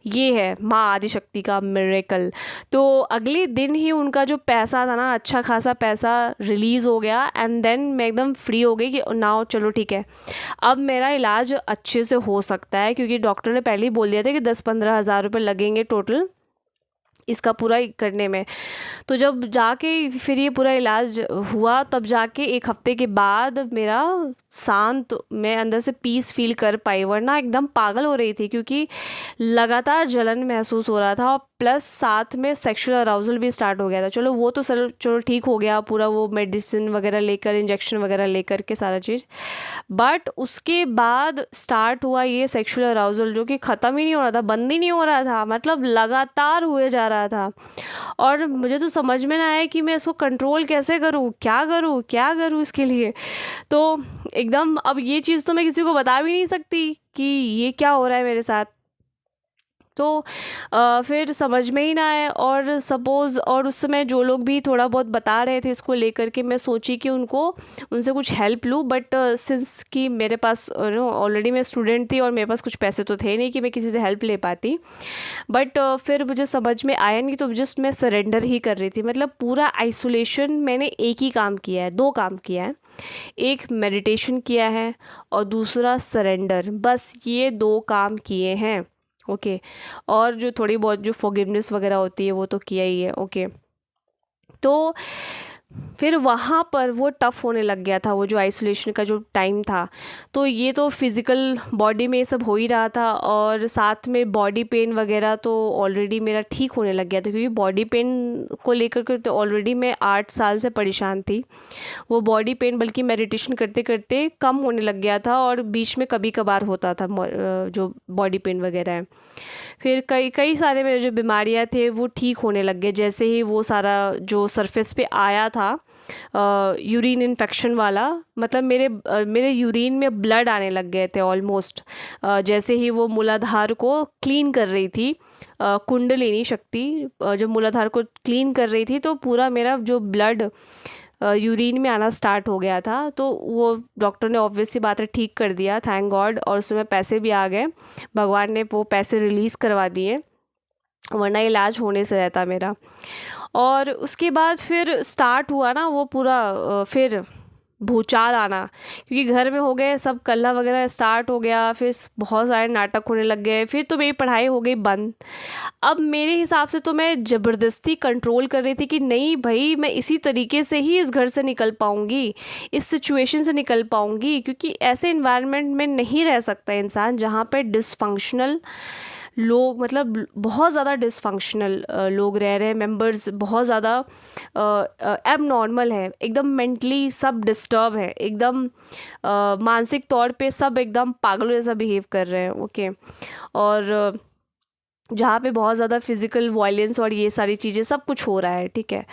ये है माँ आदिशक्ति का मिरेकल। तो अगले दिन ही उनका जो पैसा था ना, अच्छा खासा पैसा रिलीज़ हो गया। एंड देन मैं एकदम फ्री हो गई कि नाउ चलो ठीक है, अब मेरा इलाज अच्छे से हो सकता है, क्योंकि डॉक्टर ने पहले ही बोल दिया था कि 10-15 हज़ार रुपये लगेंगे टोटल इसका पूरा करने में। तो जब जाके फिर ये पूरा इलाज हुआ, तब जाके 1 हफ्ते के बाद मेरा शांत, मैं अंदर से पीस फील कर पाई, वरना एकदम पागल हो रही थी क्योंकि लगातार जलन महसूस हो रहा था और प्लस साथ में सेक्सुअल अराउजल भी स्टार्ट हो गया था। चलो वो तो चलो ठीक हो गया पूरा, वो मेडिसिन वगैरह लेकर, इंजेक्शन वगैरह लेकर के सारा चीज़। बट उसके बाद स्टार्ट हुआ ये सेक्सुअल अराउजल जो कि ख़त्म ही नहीं हो रहा था, बंद ही नहीं हो रहा था, मतलब लगातार हुए जा रहा था। और मुझे तो समझ में ना आया कि मैं इसको कंट्रोल कैसे करूँ, क्या करूँ, क्या करूँ इसके लिए। तो एकदम अब ये चीज़ तो मैं किसी को बता भी नहीं सकती कि ये क्या हो रहा है मेरे साथ। तो फिर समझ में ही ना आए, और सपोज़ और उस समय जो लोग भी थोड़ा बहुत बता रहे थे इसको लेकर के, मैं सोची कि उनसे कुछ हेल्प लूँ। बट सिंस कि मेरे पास ऑलरेडी मैं स्टूडेंट थी और मेरे पास कुछ पैसे तो थे नहीं कि मैं किसी से हेल्प ले पाती। बट फिर मुझे समझ में आया नहीं, तो जस्ट मैं सरेंडर ही कर रही थी। मतलब पूरा आइसोलेशन मैंने एक ही काम किया है, 2 काम किया है। एक मेडिटेशन किया है और दूसरा सरेंडर, बस ये 2 काम किए हैं। ओके। और जो थोड़ी बहुत जो फॉरगिवनेस वगैरह होती है वो तो किया ही है। ओके। तो फिर वहाँ पर वो टफ़ होने लग गया था, वो जो आइसोलेशन का जो टाइम था। तो ये तो फिज़िकल बॉडी में ये सब हो ही रहा था, और साथ में बॉडी पेन वगैरह तो ऑलरेडी मेरा ठीक होने लग गया था, क्योंकि बॉडी पेन को लेकर के तो ऑलरेडी मैं 8 साल से परेशान थी। वो बॉडी पेन बल्कि मेडिटेशन करते करते कम होने लग गया था, और बीच में कभी कभार होता था जो बॉडी पेन वगैरह है। फिर कई सारे मेरे जो बीमारियां थे वो ठीक होने लग गए, जैसे ही वो सारा जो सरफेस पे आया था यूरिन इन्फेक्शन वाला, मतलब मेरे यूरिन में ब्लड आने लग गए थे ऑलमोस्ट। जैसे ही वो मूलाधार को क्लीन कर रही थी, कुंडलिनी शक्ति जब मूलाधार को क्लीन कर रही थी, तो पूरा मेरा जो ब्लड यूरिन में आना स्टार्ट हो गया था। तो वो डॉक्टर ने ऑब्वियस सी बात है ठीक कर दिया, थैंक गॉड। और उसमें पैसे भी आ गए, भगवान ने वो पैसे रिलीज़ करवा दिए, वरना इलाज होने से रहता मेरा। और उसके बाद फिर स्टार्ट हुआ ना वो पूरा फिर भूचाल आना, क्योंकि घर में हो गए सब, कल्ला वगैरह स्टार्ट हो गया, फिर बहुत सारे नाटक होने लग गए, फिर तो मेरी पढ़ाई हो गई बंद। अब मेरे हिसाब से तो मैं ज़बरदस्ती कंट्रोल कर रही थी कि नहीं भाई, मैं इसी तरीके से ही इस घर से निकल पाऊँगी, इस सिचुएशन से निकल पाऊँगी, क्योंकि ऐसे इन्वायरमेंट में नहीं रह सकता इंसान जहाँ पे डिसफंक्शनल लोग, मतलब बहुत ज़्यादा डिसफंक्शनल लोग रह रहे हैं, मेंबर्स बहुत ज़्यादा एब नॉर्मल है, एकदम मेंटली सब डिस्टर्ब है, एकदम मानसिक तौर पे सब एकदम पागलों जैसा बिहेव कर रहे हैं। ओके। और जहाँ पे बहुत ज़्यादा फिज़िकल वायलेंस और ये सारी चीज़ें सब कुछ हो रहा है, ठीक है।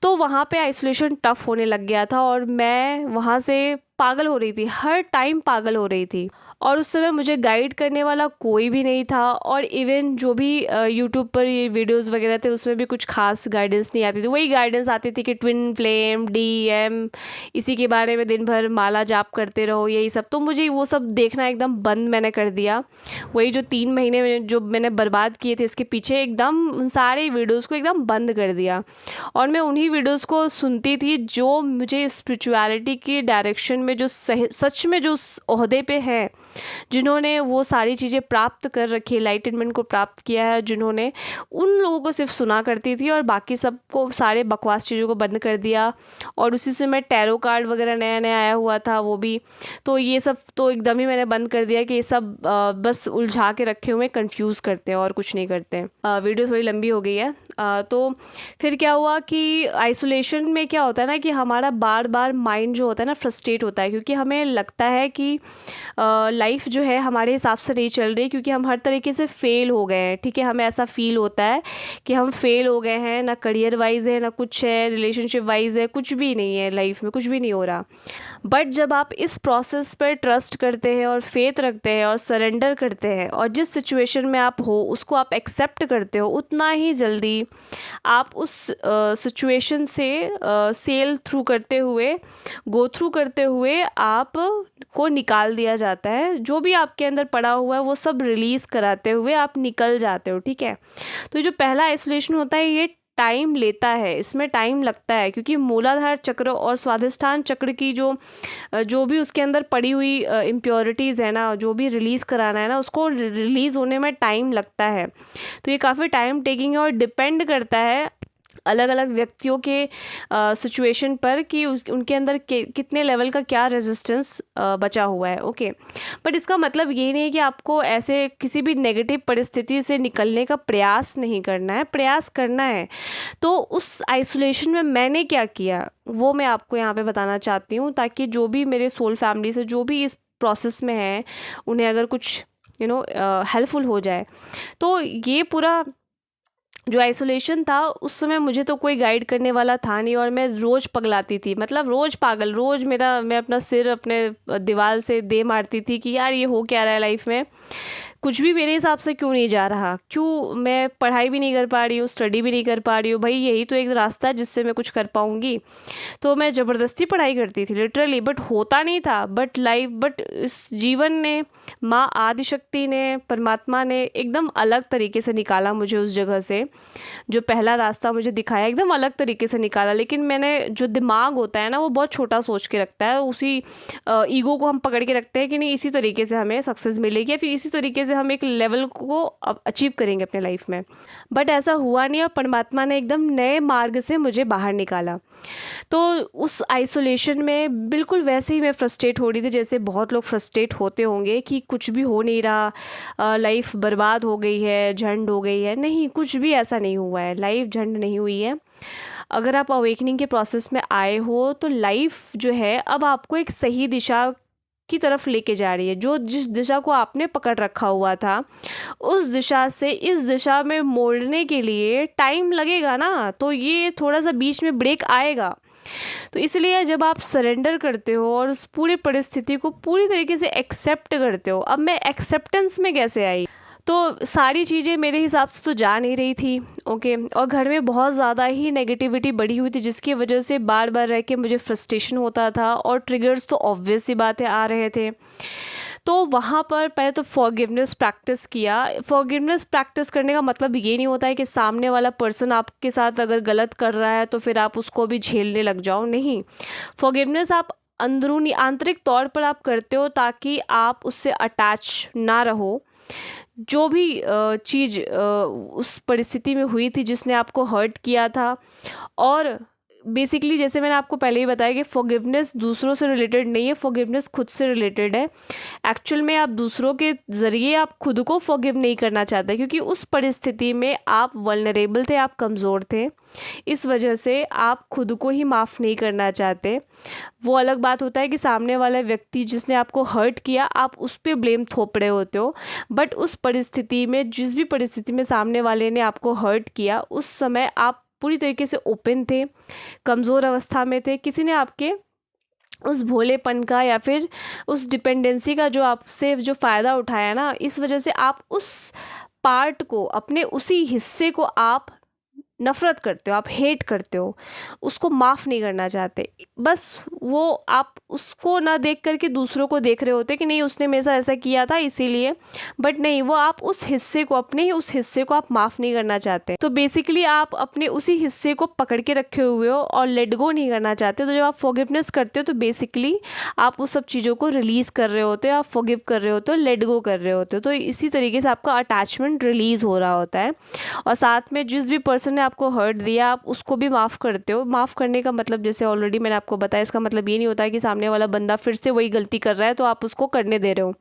तो वहाँ पे आइसोलेशन टफ़ होने लग गया था, और मैं वहाँ से पागल हो रही थी, हर टाइम पागल हो रही थी। और उस समय मुझे गाइड करने वाला कोई भी नहीं था, और इवन जो भी यूट्यूब पर ये वीडियोस वगैरह थे उसमें भी कुछ खास गाइडेंस नहीं आती थी। वही गाइडेंस आती थी कि ट्विन फ्लेम, डीएम, इसी के बारे में दिन भर माला जाप करते रहो, यही सब। तो मुझे वो सब देखना एकदम बंद मैंने कर दिया। वही जो 3 महीने में जो मैंने बर्बाद किए थे इसके पीछे, एकदम उन सारे वीडियोज़ को एकदम बंद कर दिया, और मैं उन्हीं वीडियोज़ को सुनती थी जो मुझे स्पिरिचुअलिटी की डायरेक्शन में जो सच में जो उस ओहदे पे है, जिन्होंने वो सारी चीज़ें प्राप्त कर रखी है, लाइटनमेंट को प्राप्त किया है, जिन्होंने, उन लोगों को सिर्फ सुना करती थी, और बाकी सबको, सारे बकवास चीज़ों को बंद कर दिया। और उसी से मैं टैरो कार्ड वगैरह नया नया आया हुआ था वो भी, तो ये सब तो एकदम ही मैंने बंद कर दिया कि ये सब बस उलझा के रखे हुए कंफ्यूज करते हैं और कुछ नहीं करते हैं। वीडियो थोड़ी लंबी हो गई है। तो फिर क्या हुआ कि आइसोलेशन में क्या होता है ना कि हमारा बार बार माइंड जो होता है ना फ्रस्ट्रेट होता है, क्योंकि हमें लगता है कि लाइफ जो है हमारे हिसाब से नहीं चल रही, क्योंकि हम हर तरीके से फ़ेल हो गए हैं, ठीक है। हमें ऐसा फ़ील होता है कि हम फ़ेल हो गए हैं, ना करियर वाइज है, ना कुछ है, रिलेशनशिप वाइज है, कुछ भी नहीं है, लाइफ में कुछ भी नहीं हो रहा। बट जब आप इस प्रोसेस पर ट्रस्ट करते हैं और फेथ रखते हैं और सरेंडर करते हैं, और जिस सिचुएशन में आप हो उसको आप एक्सेप्ट करते हो, उतना ही जल्दी आप उस सिचुएशन से सेल थ्रू करते हुए, गो थ्रू करते हुए आप को निकाल दिया जाता है। जो भी आपके अंदर पड़ा हुआ है वो सब रिलीज़ कराते हुए आप निकल जाते हो, ठीक है। तो जो पहला आइसोलेशन होता है ये टाइम लेता है, इसमें टाइम लगता है, क्योंकि मूलाधार चक्र और स्वाधिष्ठान चक्र की जो भी उसके अंदर पड़ी हुई इम्प्योरिटीज़ है ना, जो भी रिलीज़ कराना है ना, उसको रिलीज़ होने में टाइम लगता है। तो ये काफ़ी टाइम टेकिंग है, और डिपेंड करता है अलग अलग व्यक्तियों के सिचुएशन पर कि उनके अंदर कितने लेवल का क्या रेजिस्टेंस बचा हुआ है। ओके, बट इसका मतलब ये नहीं है कि आपको ऐसे किसी भी नेगेटिव परिस्थिति से निकलने का प्रयास नहीं करना है, प्रयास करना है। तो उस आइसोलेशन में मैंने क्या किया वो मैं आपको यहाँ पे बताना चाहती हूँ, ताकि जो भी मेरे सोल फैमिली से जो भी इस प्रोसेस में है उन्हें अगर कुछ हेल्पफुल हो जाए। तो ये पूरा जो आइसोलेशन था उस समय मुझे तो कोई गाइड करने वाला था नहीं, और मैं रोज़ पगलाती थी, मतलब रोज़ पागल, रोज़ मैं अपना सिर अपने दीवार से दे मारती थी कि यार ये हो क्या रहा है लाइफ में, कुछ भी मेरे हिसाब से क्यों नहीं जा रहा, क्यों मैं पढ़ाई भी नहीं कर पा रही हूँ, स्टडी भी नहीं कर पा रही हूँ, भाई यही तो एक रास्ता है जिससे मैं कुछ कर पाऊँगी। तो मैं ज़बरदस्ती पढ़ाई करती थी लिटरली, बट होता नहीं था। बट इस जीवन ने, माँ आदिशक्ति ने, परमात्मा ने एकदम अलग तरीके से निकाला मुझे उस जगह से। जो पहला रास्ता मुझे दिखाया एकदम अलग तरीके से निकाला, लेकिन मैंने, जो दिमाग होता है ना वो बहुत छोटा सोच के रखता है, उसी ईगो को हम पकड़ के रखते हैं कि नहीं इसी तरीके से हमें सक्सेस मिलेगी, या फिर इसी तरीके से हम एक लेवल को अचीव करेंगे अपने लाइफ में। बट ऐसा हुआ नहीं, और परमात्मा ने एकदम नए मार्ग से मुझे बाहर निकाला। तो उस आइसोलेशन में बिल्कुल वैसे ही मैं फ्रस्ट्रेट हो रही थी जैसे बहुत लोग फ्रस्ट्रेट होते होंगे कि कुछ भी हो नहीं रहा, लाइफ बर्बाद हो गई है, झंड हो गई है। नहीं, कुछ भी ऐसा नहीं हुआ है, लाइफ झंड नहीं हुई है। अगर आप अवेकनिंग के प्रोसेस में आए हो तो लाइफ जो है अब आपको एक सही दिशा की तरफ लेके जा रही है। जो जिस दिशा को आपने पकड़ रखा हुआ था उस दिशा से इस दिशा में मोड़ने के लिए टाइम लगेगा ना, तो ये थोड़ा सा बीच में ब्रेक आएगा। तो इसलिए जब आप सरेंडर करते हो और उस पूरी परिस्थिति को पूरी तरीके से एक्सेप्ट करते हो, अब मैं एक्सेप्टेंस में कैसे आई, तो सारी चीज़ें मेरे हिसाब से तो जा नहीं रही थी। ओके, और घर में बहुत ज़्यादा ही नेगेटिविटी बढ़ी हुई थी, जिसकी वजह से बार बार रह के मुझे फ्रस्ट्रेशन होता था, और ट्रिगर्स तो ऑब्वियस सी बातें आ रहे थे। तो वहाँ पर पहले तो फॉरगिवनेस प्रैक्टिस किया। फॉरगिवनेस प्रैक्टिस करने का मतलब ये नहीं होता है कि सामने वाला पर्सन आपके साथ अगर गलत कर रहा है तो फिर आप उसको भी झेलने लग जाओ, नहीं। फॉरगिवनेस आप अंदरूनी आंतरिक तौर पर आप करते हो ताकि आप उससे अटैच ना रहो। जो भी चीज़ उस परिस्थिति में हुई थी जिसने आपको हर्ट किया था, और बेसिकली जैसे मैंने आपको पहले ही बताया कि फॉरगिवनेस दूसरों से रिलेटेड नहीं है, फॉरगिवनेस खुद से रिलेटेड है। एक्चुअल में आप दूसरों के ज़रिए आप खुद को फॉरगिव नहीं करना चाहते, क्योंकि उस परिस्थिति में आप वल्नरेबल थे, आप कमज़ोर थे, इस वजह से आप खुद को ही माफ़ नहीं करना चाहते। वो अलग बात होता है कि सामने वाला व्यक्ति जिसने आपको हर्ट किया आप उस पर ब्लेम थोप रहे होते हो, बट उस परिस्थिति में, जिस भी परिस्थिति में सामने वाले ने आपको हर्ट किया, उस समय आप पूरी तरीके से ओपन थे, कमज़ोर अवस्था में थे। किसी ने आपके उस भोलेपन का या फिर उस डिपेंडेंसी का जो आपसे जो फ़ायदा उठाया ना, इस वजह से आप उस पार्ट को, अपने उसी हिस्से को आप नफ़रत करते हो, आप हेट करते हो, उसको माफ़ नहीं करना चाहते। बस वो आप उसको ना देख करके दूसरों को देख रहे होते कि नहीं उसने मेरे साथ ऐसा किया था इसीलिए, बट नहीं, वो आप उस हिस्से को, अपने ही उस हिस्से को आप माफ़ नहीं करना चाहते। तो बेसिकली आप अपने उसी हिस्से को पकड़ के रखे हुए हो और लेट गो नहीं करना चाहते। तो जब आप फॉरगिवनेस करते हो तो बेसिकली आप उस सब चीज़ों को रिलीज़ कर रहे होते हो, आप फॉरगिव कर रहे होते हो, लेट गो कर रहे होते हो। तो इसी तरीके से आपका अटैचमेंट रिलीज़ हो रहा होता है, और साथ में जिस भी पर्सन ने आपको हर्ट दिया आप उसको भी माफ़ करते हो। माफ़ करने का मतलब, जैसे ऑलरेडी मैंने आपको बताया, इसका मतलब ये नहीं होता है कि सामने वाला बंदा फिर से वही गलती कर रहा है तो आप उसको करने दे रहे हो,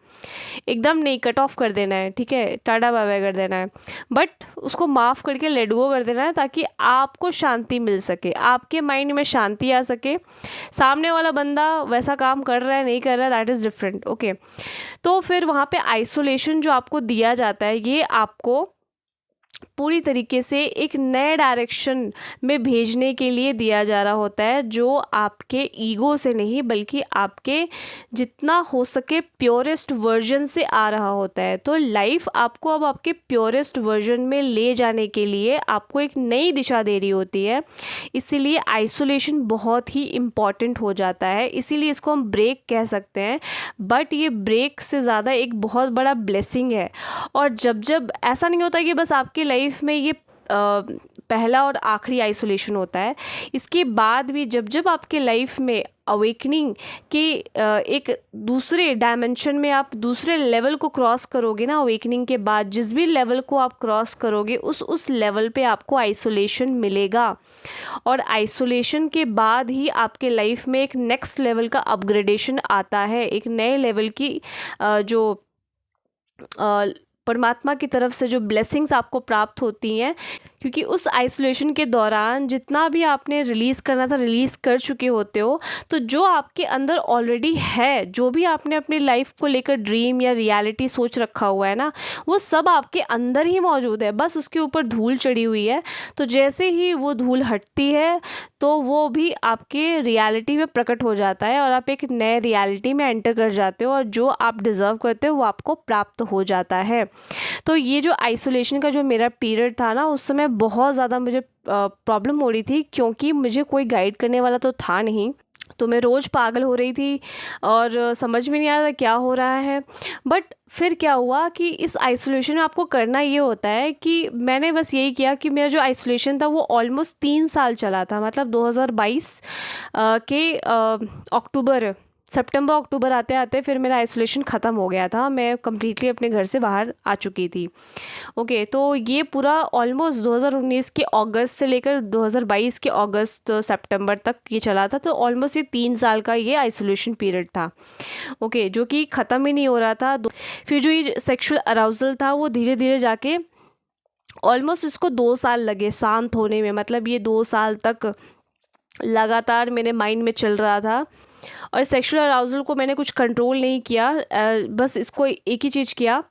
एकदम नहीं, कट ऑफ कर देना है, ठीक है, टाटा बाय बाय कर देना है, बट उसको माफ़ करके लेट गो कर देना है, ताकि आपको शांति मिल सके, आपके माइंड में शांति आ सके। सामने वाला बंदा वैसा काम कर रहा है नहीं कर रहा है, दैट इज़ डिफरेंट। ओके, तो फिर वहाँ पे आइसोलेशन जो आपको दिया जाता है, ये आपको पूरी तरीके से एक नए डायरेक्शन में भेजने के लिए दिया जा रहा होता है, जो आपके ईगो से नहीं बल्कि आपके जितना हो सके प्योरेस्ट वर्जन से आ रहा होता है। तो लाइफ आपको अब आपके प्योरेस्ट वर्जन में ले जाने के लिए आपको एक नई दिशा दे रही होती है। इसीलिए आइसोलेशन बहुत ही इम्पॉर्टेंट हो जाता है, इसीलिए इसको हम ब्रेक कह सकते हैं, बट ये ब्रेक से ज़्यादा एक बहुत बड़ा ब्लेसिंग है। और जब जब ऐसा नहीं होता कि बस आपकी लाइफ में ये पहला और आखिरी आइसोलेशन होता है। इसके बाद भी जब जब आपके लाइफ में अवेकनिंग के एक दूसरे डायमेंशन में आप दूसरे लेवल को क्रॉस करोगे ना, अवेकनिंग के बाद जिस भी लेवल को आप क्रॉस करोगे उस लेवल पे आपको आइसोलेशन मिलेगा। और आइसोलेशन के बाद ही आपके लाइफ में एक नेक्स्ट लेवल का अपग्रेडेशन आता है, एक नए लेवल की जो परमात्मा की तरफ से जो ब्लेसिंग्स आपको प्राप्त होती हैं, क्योंकि उस आइसोलेशन के दौरान जितना भी आपने रिलीज़ करना था रिलीज़ कर चुके होते हो। तो जो आपके अंदर ऑलरेडी है, जो भी आपने अपनी लाइफ को लेकर ड्रीम या रियलिटी सोच रखा हुआ है ना, वो सब आपके अंदर ही मौजूद है, बस उसके ऊपर धूल चढ़ी हुई है। तो जैसे ही वो धूल हटती है तो वो भी आपके रियलिटी में प्रकट हो जाता है और आप एक नए रियलिटी में एंटर कर जाते हो और जो आप डिज़र्व करते हो वो आपको प्राप्त हो जाता है। तो ये जो आइसोलेशन का जो मेरा पीरियड था ना, उस समय बहुत ज़्यादा मुझे प्रॉब्लम हो रही थी, क्योंकि मुझे कोई गाइड करने वाला तो था नहीं। तो मैं रोज़ पागल हो रही थी और समझ में नहीं आ रहा क्या हो रहा है। बट फिर क्या हुआ कि इस आइसोलेशन में आपको करना ये होता है कि मैंने बस यही किया कि मेरा जो आइसोलेशन था वो ऑलमोस्ट 3 साल चला था। मतलब 2022 के सितंबर अक्टूबर आते आते फिर मेरा आइसोलेशन ख़त्म हो गया था। मैं कम्प्लीटली अपने घर से बाहर आ चुकी थी। ओके, तो ये पूरा ऑलमोस्ट 2019 के अगस्त से लेकर 2022 के अगस्त सितंबर तक ये चला था। तो ऑलमोस्ट ये 3 साल का ये आइसोलेशन पीरियड था। ओके, जो कि ख़त्म ही नहीं हो रहा था। फिर जो ये सेक्सुअल अराउजल था वो धीरे धीरे जाके ऑलमोस्ट इसको 2 साल लगे शांत होने में। मतलब ये 2 साल तक लगातार मेरे माइंड में चल रहा था और सेक्सुअल अराउजल को मैंने कुछ कंट्रोल नहीं किया, बस इसको एक ही चीज़ किया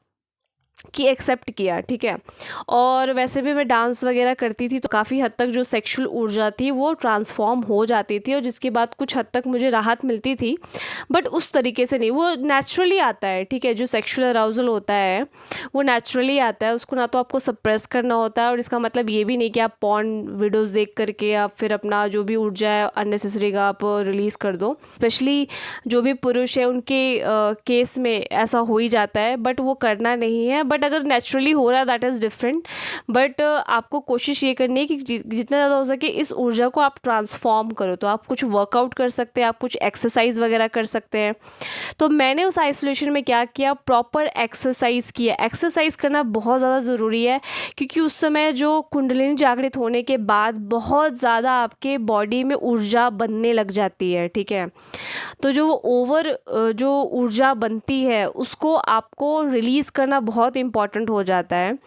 कि एक्सेप्ट किया, ठीक है। और वैसे भी मैं डांस वगैरह करती थी तो काफ़ी हद तक जो सेक्सुअल ऊर्जा थी वो ट्रांसफॉर्म हो जाती थी और जिसके बाद कुछ हद तक मुझे राहत मिलती थी। बट उस तरीके से नहीं, वो नेचुरली आता है, ठीक है। जो सेक्सुअल अराउजल होता है वो नेचुरली आता है, उसको ना तो आपको सप्रेस करना होता है। और इसका मतलब ये भी नहीं कि आप पॉर्न वीडियोज़ देख करके आप फिर अपना जो भी ऊर्जा है अननेसेसरी का आप रिलीज़ कर दो। स्पेशली जो भी पुरुष है उनके केस में ऐसा हो ही जाता है, बट वो करना नहीं है। बट अगर नेचुरली हो रहा है दैट इज़ डिफरेंट। बट आपको कोशिश ये करनी है कि जितना ज़्यादा हो सके इस ऊर्जा को आप ट्रांसफॉर्म करो। तो आप कुछ वर्कआउट कर सकते हैं, आप कुछ एक्सरसाइज वगैरह कर सकते हैं। तो मैंने उस आइसोलेशन में क्या किया, प्रॉपर एक्सरसाइज किया। एक्सरसाइज करना बहुत ज़्यादा ज़रूरी है, क्योंकि उस समय जो कुंडलिनी जागृत होने के बाद बहुत ज़्यादा आपके बॉडी में ऊर्जा बनने लग जाती है, ठीक है। तो जो ऊर्जा बनती है उसको आपको रिलीज़ करना बहुत इम्पॉर्टेंट हो जाता है।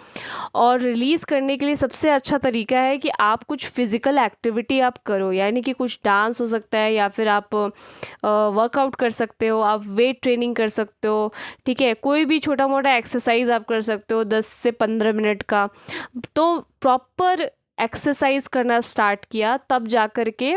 और रिलीज़ करने के लिए सबसे अच्छा तरीका है कि आप कुछ फिज़िकल एक्टिविटी आप करो, यानी कि कुछ डांस हो सकता है या फिर आप वर्कआउट कर सकते हो, आप वेट ट्रेनिंग कर सकते हो, ठीक है। कोई भी छोटा मोटा एक्सरसाइज आप कर सकते हो 10 से 15 मिनट का। तो प्रॉपर एक्सरसाइज करना स्टार्ट किया, तब जा कर के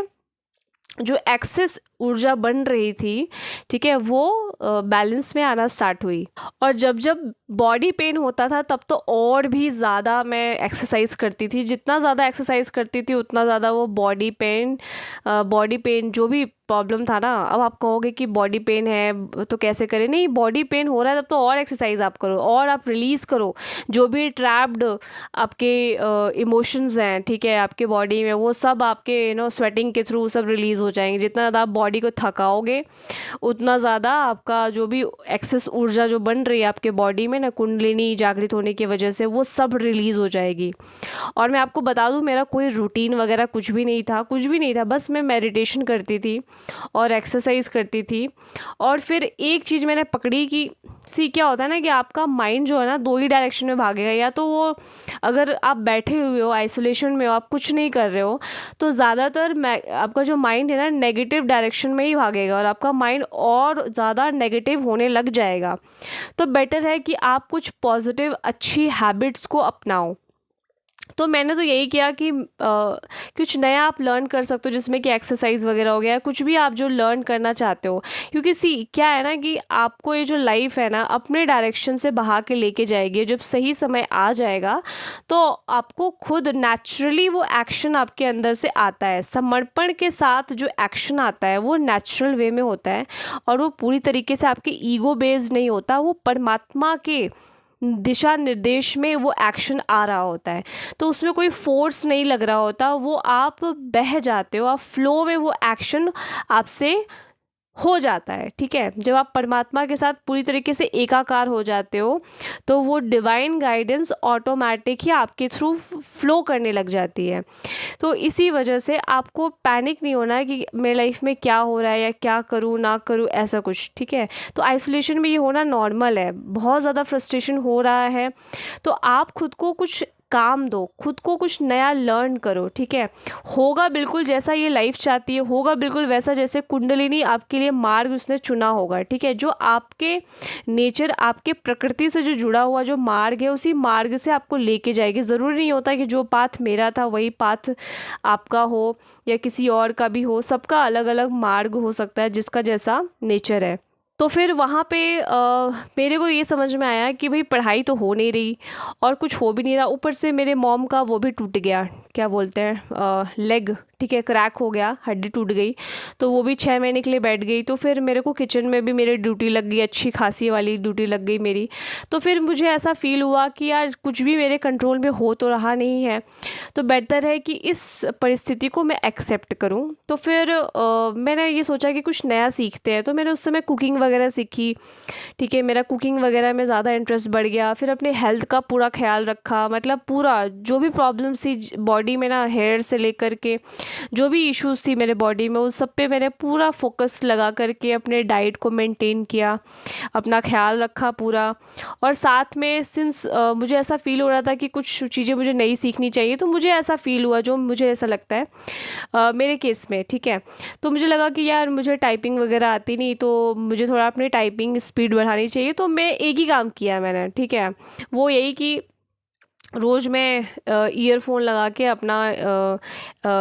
जो एक्सेस ऊर्जा बन रही थी, ठीक है, वो बैलेंस में आना स्टार्ट हुई। और जब जब बॉडी पेन होता था तब तो और भी ज़्यादा मैं एक्सरसाइज करती थी। जितना ज़्यादा एक्सरसाइज करती थी उतना ज़्यादा वो बॉडी पेन जो भी प्रॉब्लम था ना। अब आप कहोगे कि बॉडी पेन है तो कैसे करें, नहीं, बॉडी पेन हो रहा है तब तो और एक्सरसाइज आप करो और आप रिलीज़ करो जो भी ट्रैप्ड आपके इमोशंस हैं, ठीक है, आपके बॉडी में, वो सब आपके स्वेटिंग के थ्रू सब रिलीज़ हो जाएंगे। जितना ज़्यादा आप बॉडी को थकाओगे उतना ज़्यादा आपका जो भी एक्सेस ऊर्जा जो बन रही है आपके बॉडी में ना, कुंडलिनी जागृत होने की वजह से, वो सब रिलीज़ हो जाएगी। और मैं आपको बता दूं, मेरा कोई रूटीन वगैरह कुछ भी नहीं था, बस मैं मेडिटेशन करती थी और एक्सरसाइज करती थी। और फिर एक चीज़ मैंने पकड़ी कि क्या होता है ना कि आपका माइंड जो है ना 2 ही डायरेक्शन में भागेगा। या तो वो, अगर आप बैठे हुए हो आइसोलेशन में हो, आप कुछ नहीं कर रहे हो, तो ज़्यादातर आपका जो माइंड है ना नेगेटिव डायरेक्शन में ही भागेगा और आपका माइंड और ज़्यादा नेगेटिव होने लग जाएगा। तो बेटर है कि आप कुछ पॉजिटिव अच्छी हैबिट्स को अपनाओ। तो मैंने तो यही किया कि कुछ नया आप लर्न कर सकते हो, जिसमें कि एक्सरसाइज वगैरह हो गया, कुछ भी आप जो लर्न करना चाहते हो। क्योंकि क्या है ना कि आपको ये जो लाइफ है ना अपने डायरेक्शन से बहा के लेके जाएगी। जब सही समय आ जाएगा तो आपको खुद नेचुरली वो एक्शन आपके अंदर से आता है। समर्पण के साथ जो एक्शन आता है वो नेचुरल वे में होता है और वो पूरी तरीके से आपके ईगो बेस्ड नहीं होता, वो परमात्मा के दिशा निर्देश में वो एक्शन आ रहा होता है, तो उसमें कोई फोर्स नहीं लग रहा होता, वो आप बह जाते हो, आप फ्लो में वो एक्शन आपसे हो जाता है। ठीक है, जब आप परमात्मा के साथ पूरी तरीके से एकाकार हो जाते हो तो वो डिवाइन गाइडेंस ऑटोमेटिक ही आपके थ्रू फ्लो करने लग जाती है। तो इसी वजह से आपको पैनिक नहीं होना है कि मेरे लाइफ में क्या हो रहा है या क्या करूँ ना करूँ, ऐसा कुछ। ठीक है, तो आइसोलेशन में ये होना नॉर्मल है, बहुत ज़्यादा फ्रस्ट्रेशन हो रहा है तो आप खुद को कुछ काम दो, खुद को कुछ नया लर्न करो। ठीक है, होगा बिल्कुल जैसा ये लाइफ चाहती है, होगा बिल्कुल वैसा जैसे कुंडलिनी आपके लिए मार्ग उसने चुना होगा। ठीक है, जो आपके नेचर, आपके प्रकृति से जो जुड़ा हुआ जो मार्ग है, उसी मार्ग से आपको लेके जाएगी। ज़रूरी नहीं होता कि जो पाथ मेरा था वही पाथ आपका हो या किसी और का भी हो, सबका अलग अलग मार्ग हो सकता है जिसका जैसा नेचर है। तो फिर वहाँ पे मेरे को ये समझ में आया कि भाई पढ़ाई तो हो नहीं रही और कुछ हो भी नहीं रहा, ऊपर से मेरे मॉम का वो भी टूट गया, क्या बोलते हैं, लेग। ठीक है, क्रैक हो गया, हड्डी टूट गई, तो वो भी 6 महीने के लिए बैठ गई। तो फिर मेरे को किचन में भी मेरी ड्यूटी लग गई, अच्छी खासी वाली ड्यूटी लग गई मेरी। तो फिर मुझे ऐसा फील हुआ कि यार कुछ भी मेरे कंट्रोल में हो तो रहा नहीं है, तो बेहतर है कि इस परिस्थिति को मैं एक्सेप्ट करूं। तो फिर मैंने ये सोचा कि कुछ नया सीखते हैं, तो मैंने उस समय कुकिंग वगैरह सीखी। ठीक है, मेरा कुकिंग वगैरह में ज़्यादा इंटरेस्ट बढ़ गया। फिर अपने हेल्थ का पूरा ख्याल रखा, मतलब पूरा जो भी प्रॉब्लम्स थी बॉडी में ना, हेयर से लेकर के जो भी इश्यूज़ थी मेरे बॉडी में, उस सब पे मैंने पूरा फोकस लगा करके अपने डाइट को मेंटेन किया, अपना ख्याल रखा पूरा। और साथ में सिंस मुझे ऐसा फील हो रहा था कि कुछ चीज़ें मुझे नई सीखनी चाहिए, तो मुझे ऐसा फील हुआ, जो मुझे ऐसा लगता है मेरे केस में। ठीक है, तो मुझे लगा कि यार मुझे टाइपिंग वगैरह आती नहीं, तो मुझे थोड़ा अपनी टाइपिंग स्पीड बढ़ानी चाहिए। तो मैं एक ही काम किया मैंने, ठीक है, वो यही कि रोज़ मैं ईयरफोन लगा के अपना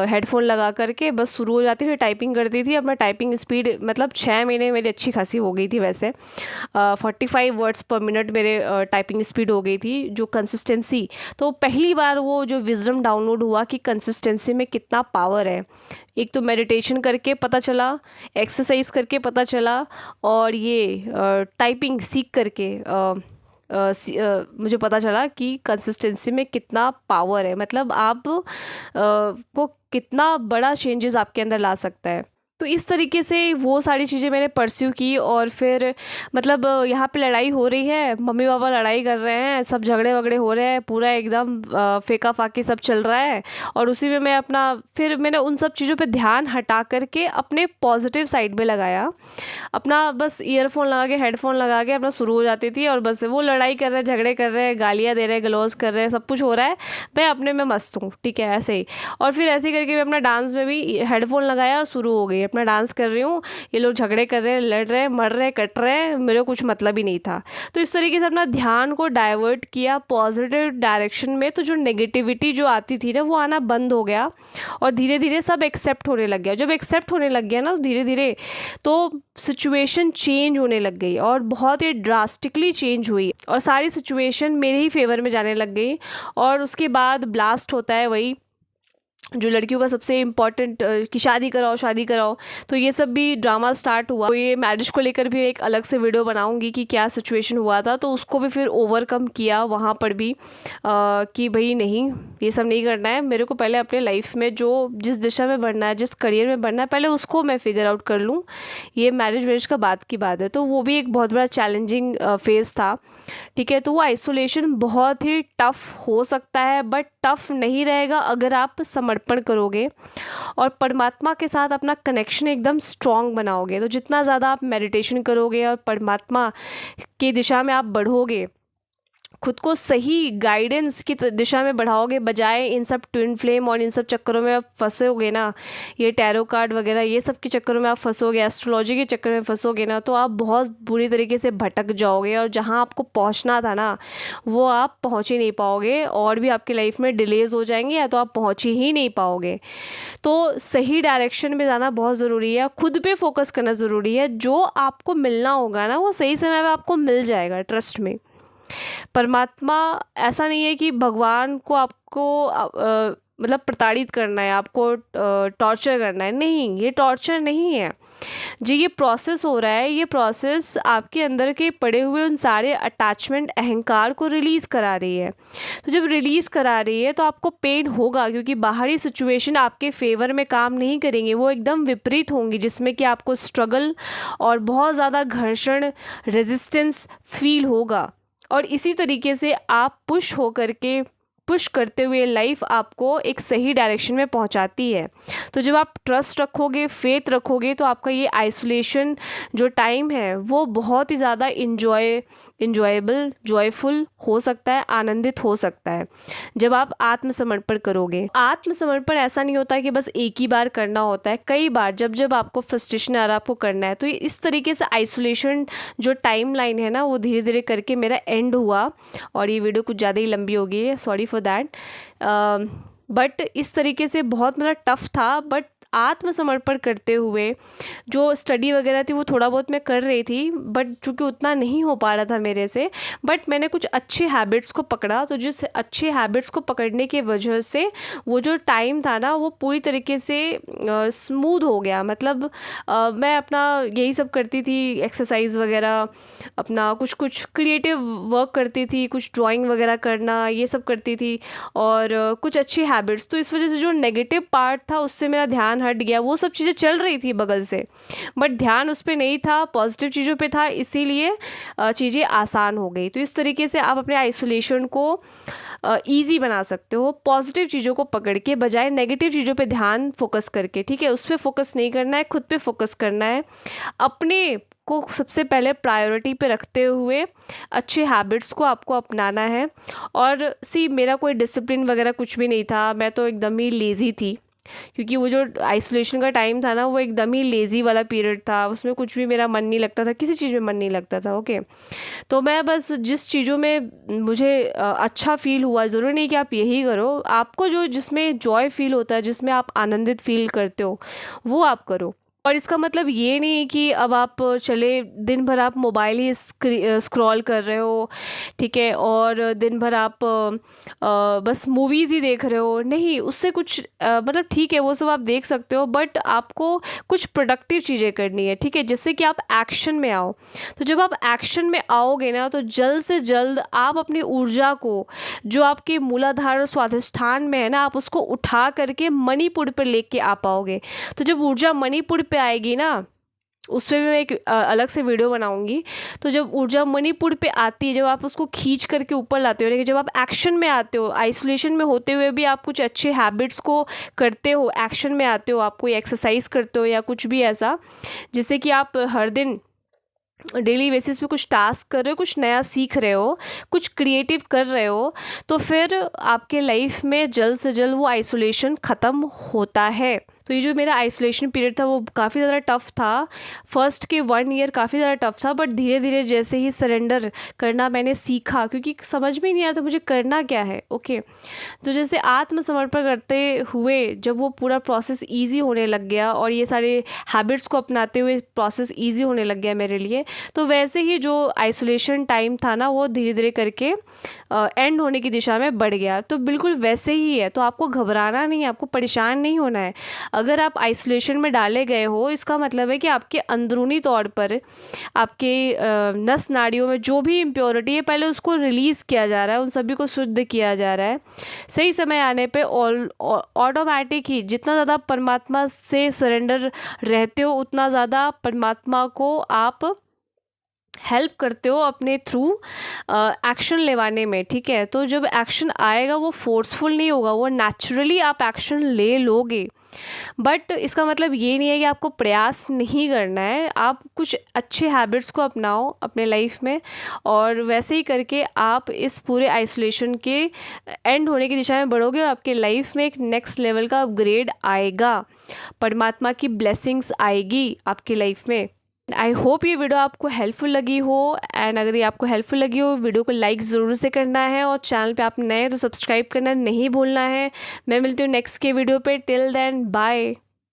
हेडफोन लगा करके बस शुरू हो जाती थी, टाइपिंग करती थी। अपना टाइपिंग स्पीड मतलब 6 महीने मेरी अच्छी खासी हो गई थी वैसे। 45 वर्ड्स पर मिनट मेरे टाइपिंग स्पीड हो गई थी, जो कंसिस्टेंसी। तो पहली बार वो जो विजडम डाउनलोड हुआ कि कंसिस्टेंसी में कितना पावर है। एक तो मेडिटेशन करके पता चला, एक्सरसाइज करके पता चला, और ये टाइपिंग सीख करके मुझे पता चला कि कंसिस्टेंसी में कितना पावर है, मतलब आप को कितना बड़ा चेंजेस आपके अंदर ला सकता है। तो इस तरीके से वो सारी चीज़ें मैंने परस्यू की। और फिर मतलब यहाँ पे लड़ाई हो रही है, मम्मी पापा लड़ाई कर रहे हैं, सब झगड़े वगड़े हो रहे हैं, पूरा एकदम फेंका फाकी सब चल रहा है। और उसी में मैं अपना, फिर मैंने उन सब चीज़ों पे ध्यान हटा करके अपने पॉजिटिव साइड में लगाया। अपना बस ईयरफोन लगा के, हेडफोन लगा के अपना शुरू हो जाती थी, और बस वो लड़ाई कर रहे हैं, झगड़े कर रहे हैं, गालियाँ दे रहे हैं, गलौज कर रहे हैं, सब कुछ हो रहा है, मैं अपने में मस्त हूँ। ठीक है, ऐसे ही। और फिर ऐसे ही करके मैं अपना डांस में भी हेडफोन लगाया और शुरू हो गई, अपना डांस कर रही हूँ। ये लोग झगड़े कर रहे हैं, लड़ रहे हैं, मर रहे हैं, कट रहे हैं, मेरे को कुछ मतलब ही नहीं था। तो इस तरीके से अपना ध्यान को डाइवर्ट किया पॉजिटिव डायरेक्शन में। तो जो नेगेटिविटी जो आती थी ना, वो आना बंद हो गया, और धीरे धीरे सब एक्सेप्ट होने लग गया। जब एक्सेप्ट होने लग गया ना, तो धीरे धीरे तो सिचुएशन चेंज होने लग गई, और बहुत ही ड्रास्टिकली चेंज हुई, और सारी सिचुएशन मेरे ही फेवर में जाने लग गई। और उसके बाद ब्लास्ट होता है वही जो लड़कियों का सबसे इम्पॉर्टेंट, कि शादी कराओ शादी कराओ। तो ये सब भी ड्रामा स्टार्ट हुआ। तो ये मैरिज को लेकर भी एक अलग से वीडियो बनाऊंगी कि क्या सिचुएशन हुआ था। तो उसको भी फिर ओवरकम किया वहाँ पर भी, कि भाई नहीं, ये सब नहीं करना है मेरे को। पहले अपने लाइफ में जो जिस दिशा में बढ़ना है, जिस करियर में बढ़ना है, पहले उसको मैं फिगर आउट कर लूँ। ये मैरिज का बात की बात है। तो वो भी एक बहुत बड़ा चैलेंजिंग फेज़ था। ठीक है, तो वो आइसोलेशन बहुत ही टफ़ हो सकता है, बट टफ़ नहीं रहेगा अगर आप समर्पण करोगे और परमात्मा के साथ अपना कनेक्शन एकदम स्ट्रॉन्ग बनाओगे। तो जितना ज़्यादा आप मेडिटेशन करोगे और परमात्मा की दिशा में आप बढ़ोगे, खुद को सही गाइडेंस की दिशा में बढ़ाओगे, बजाय इन सब ट्विन फ्लेम और इन सब चक्करों में आप फंसोगे ना, ये टैरो कार्ड वगैरह ये सब के चक्करों में आप फंसोगे, एस्ट्रोलॉजी के चक्कर में फंसोगे ना, तो आप बहुत बुरी तरीके से भटक जाओगे, और जहां आपको पहुंचना था ना, वो आप पहुंच ही नहीं पाओगे, और भी आपकी लाइफ में डिलेज हो जाएंगे, या तो आप पहुँच ही नहीं पाओगे। तो सही डायरेक्शन में जाना बहुत ज़रूरी है, खुद पे फोकस करना ज़रूरी है। जो आपको मिलना होगा ना, वो सही समय में आपको मिल जाएगा, ट्रस्ट में। परमात्मा ऐसा नहीं है कि भगवान को आपको मतलब प्रताड़ित करना है, आपको टॉर्चर करना है। नहीं, ये टॉर्चर नहीं है। जो ये प्रोसेस हो रहा है, ये प्रोसेस आपके अंदर के पड़े हुए उन सारे अटैचमेंट, अहंकार को रिलीज़ करा रही है। तो जब रिलीज़ करा रही है तो आपको पेन होगा, क्योंकि बाहरी सिचुएशन आपके फेवर में काम नहीं करेंगे, वो एकदम विपरीत होंगी, जिसमें कि आपको स्ट्रगल और बहुत ज़्यादा घर्षण, रेजिस्टेंस फील होगा। और इसी तरीके से आप पुश करते हुए लाइफ आपको एक सही डायरेक्शन में पहुंचाती है। तो जब आप ट्रस्ट रखोगे, फेथ रखोगे, तो आपका ये आइसोलेशन जो टाइम है वो बहुत ही ज़्यादा इंजॉयबल, जॉयफुल हो सकता है, आनंदित हो सकता है जब आप आत्मसमर्पण करोगे। आत्मसमर्पण ऐसा नहीं होता है कि बस एक ही बार करना होता है, कई बार जब आपको फ्रस्ट्रेशन आ रहा है, आपको करना है। तो इस तरीके से आइसोलेशन जो टाइम लाइन है ना, वो धीरे धीरे करके मेरा एंड हुआ। और ये वीडियो कुछ ज़्यादा ही लंबी हो गई है, सॉरी फॉर दैट। बट इस तरीके से बहुत मतलब टफ़ था, बट आत्मसमर्पण करते हुए जो स्टडी वगैरह थी वो थोड़ा बहुत मैं कर रही थी, बट चूँकि उतना नहीं हो पा रहा था मेरे से, बट मैंने कुछ अच्छे हैबिट्स को पकड़ा। तो जिस अच्छे हैबिट्स को पकड़ने की वजह से वो जो टाइम था ना, वो पूरी तरीके से स्मूथ हो गया। मतलब मैं अपना यही सब करती थी, एक्सरसाइज वगैरह, अपना कुछ क्रिएटिव वर्क करती थी, कुछ ड्राइंग वगैरह करना, ये सब करती थी, और कुछ अच्छी हैबिट्स। तो इस वजह से जो नेगेटिव पार्ट था उससे मेरा ध्यान हट गया। वो सब चीज़ें चल रही थी बगल से, बट ध्यान उस पर नहीं था, पॉजिटिव चीज़ों पे था, इसीलिए चीज़ें आसान हो गई। तो इस तरीके से आप अपने आइसोलेशन को ईजी बना सकते हो, पॉजिटिव चीज़ों को पकड़ के, बजाय नेगेटिव चीज़ों पे ध्यान फोकस करके। ठीक है, उस पर फोकस नहीं करना है, खुद पे फोकस करना है, अपने को सबसे पहले प्रायोरिटी पे रखते हुए अच्छे हैबिट्स को आपको अपनाना है। और मेरा कोई डिसिप्लिन वगैरह कुछ भी नहीं था, मैं तो एकदम ही लेज़ी थी, क्योंकि वो जो आइसोलेशन का टाइम था ना, वो एकदम ही लेज़ी वाला पीरियड था। उसमें कुछ भी मेरा मन नहीं लगता था, किसी चीज़ में मन नहीं लगता था। ओके, तो मैं बस जिस चीज़ों में मुझे अच्छा फील हुआ, ज़रूरी नहीं कि आप यही करो, आपको जो जिसमें जॉय फील होता है, जिसमें आप आनंदित फील करते हो, वो आप करो। और इसका मतलब ये नहीं है कि अब आप चले दिन भर आप मोबाइल ही स्क्रॉल कर रहे हो, ठीक है, और दिन भर आप बस मूवीज़ ही देख रहे हो। नहीं, उससे कुछ मतलब ठीक है, वो सब आप देख सकते हो, बट आपको कुछ प्रोडक्टिव चीज़ें करनी है, ठीक है, जिससे कि आप एक्शन में आओ। तो जब आप एक्शन में आओगे ना, तो जल्द से जल्द आप अपनी ऊर्जा को, जो आपके मूलाधार और स्वाधिष्ठान में है ना, आप उसको उठा करके मणिपुर पर लेके आ पाओगे। तो जब ऊर्जा मणिपुर पे आएगी ना, उस पर भी मैं एक अलग से वीडियो बनाऊंगी। तो जब ऊर्जा मणिपुर पे आती है, जब आप उसको खींच करके ऊपर लाते हो, लेकिन जब आप एक्शन में आते हो, आइसोलेशन में होते हुए भी आप कुछ अच्छे हैबिट्स को करते हो, एक्शन में आते हो, आप कोई एक्सरसाइज करते हो या कुछ भी ऐसा, जिससे कि आप हर दिन डेली बेसिस पे कुछ टास्क कर रहे हो, कुछ नया सीख रहे हो, कुछ क्रिएटिव कर रहे हो, तो फिर आपके लाइफ में जल्द से जल्द वो आइसोलेशन ख़त्म होता है। तो ये जो मेरा आइसोलेशन पीरियड था, वो काफ़ी ज़्यादा टफ़ था। फर्स्ट के 1 ईयर काफ़ी ज़्यादा टफ़ था, बट धीरे धीरे जैसे ही सरेंडर करना मैंने सीखा, क्योंकि समझ में नहीं आया था मुझे करना क्या है। ओके, तो जैसे आत्मसमर्पण करते हुए जब वो पूरा प्रोसेस ईजी होने लग गया, और ये सारे हैबिट्स को अपनाते हुए प्रोसेस ईजी होने लग गया मेरे लिए, तो वैसे ही जो आइसोलेशन टाइम था ना, वो धीरे धीरे करके एंड होने की दिशा में बढ़ गया। तो बिल्कुल वैसे ही है, तो आपको घबराना नहीं है, आपको परेशान नहीं होना है। अगर आप आइसोलेशन में डाले गए हो, इसका मतलब है कि आपके अंदरूनी तौर पर आपके नस नाड़ियों में जो भी इम्प्योरिटी है, पहले उसको रिलीज़ किया जा रहा है, उन सभी को शुद्ध किया जा रहा है। सही समय आने पे ऑटोमेटिक ही जितना ज़्यादा परमात्मा से सरेंडर रहते हो, उतना ज़्यादा परमात्मा को आप हेल्प करते हो अपने थ्रू एक्शन लेवाने में। ठीक है, तो जब एक्शन आएगा वो फोर्सफुल नहीं होगा, वो नेचुरली आप एक्शन ले लोगे। बट इसका मतलब ये नहीं है कि आपको प्रयास नहीं करना है, आप कुछ अच्छे हैबिट्स को अपनाओ अपने लाइफ में, और वैसे ही करके आप इस पूरे आइसोलेशन के एंड होने की दिशा में बढ़ोगे, और आपके लाइफ में एक नेक्स्ट लेवल का अपग्रेड आएगा, परमात्मा की ब्लेसिंग्स आएगी आपकी लाइफ में। आई होप ये वीडियो आपको हेल्पफुल लगी हो, एंड अगर ये आपको हेल्पफुल लगी हो, वीडियो को लाइक ज़रूर से करना है, और चैनल पे आप नए हैं तो सब्सक्राइब करना नहीं भूलना है। मैं मिलती हूँ नेक्स्ट के वीडियो पे। Till then bye.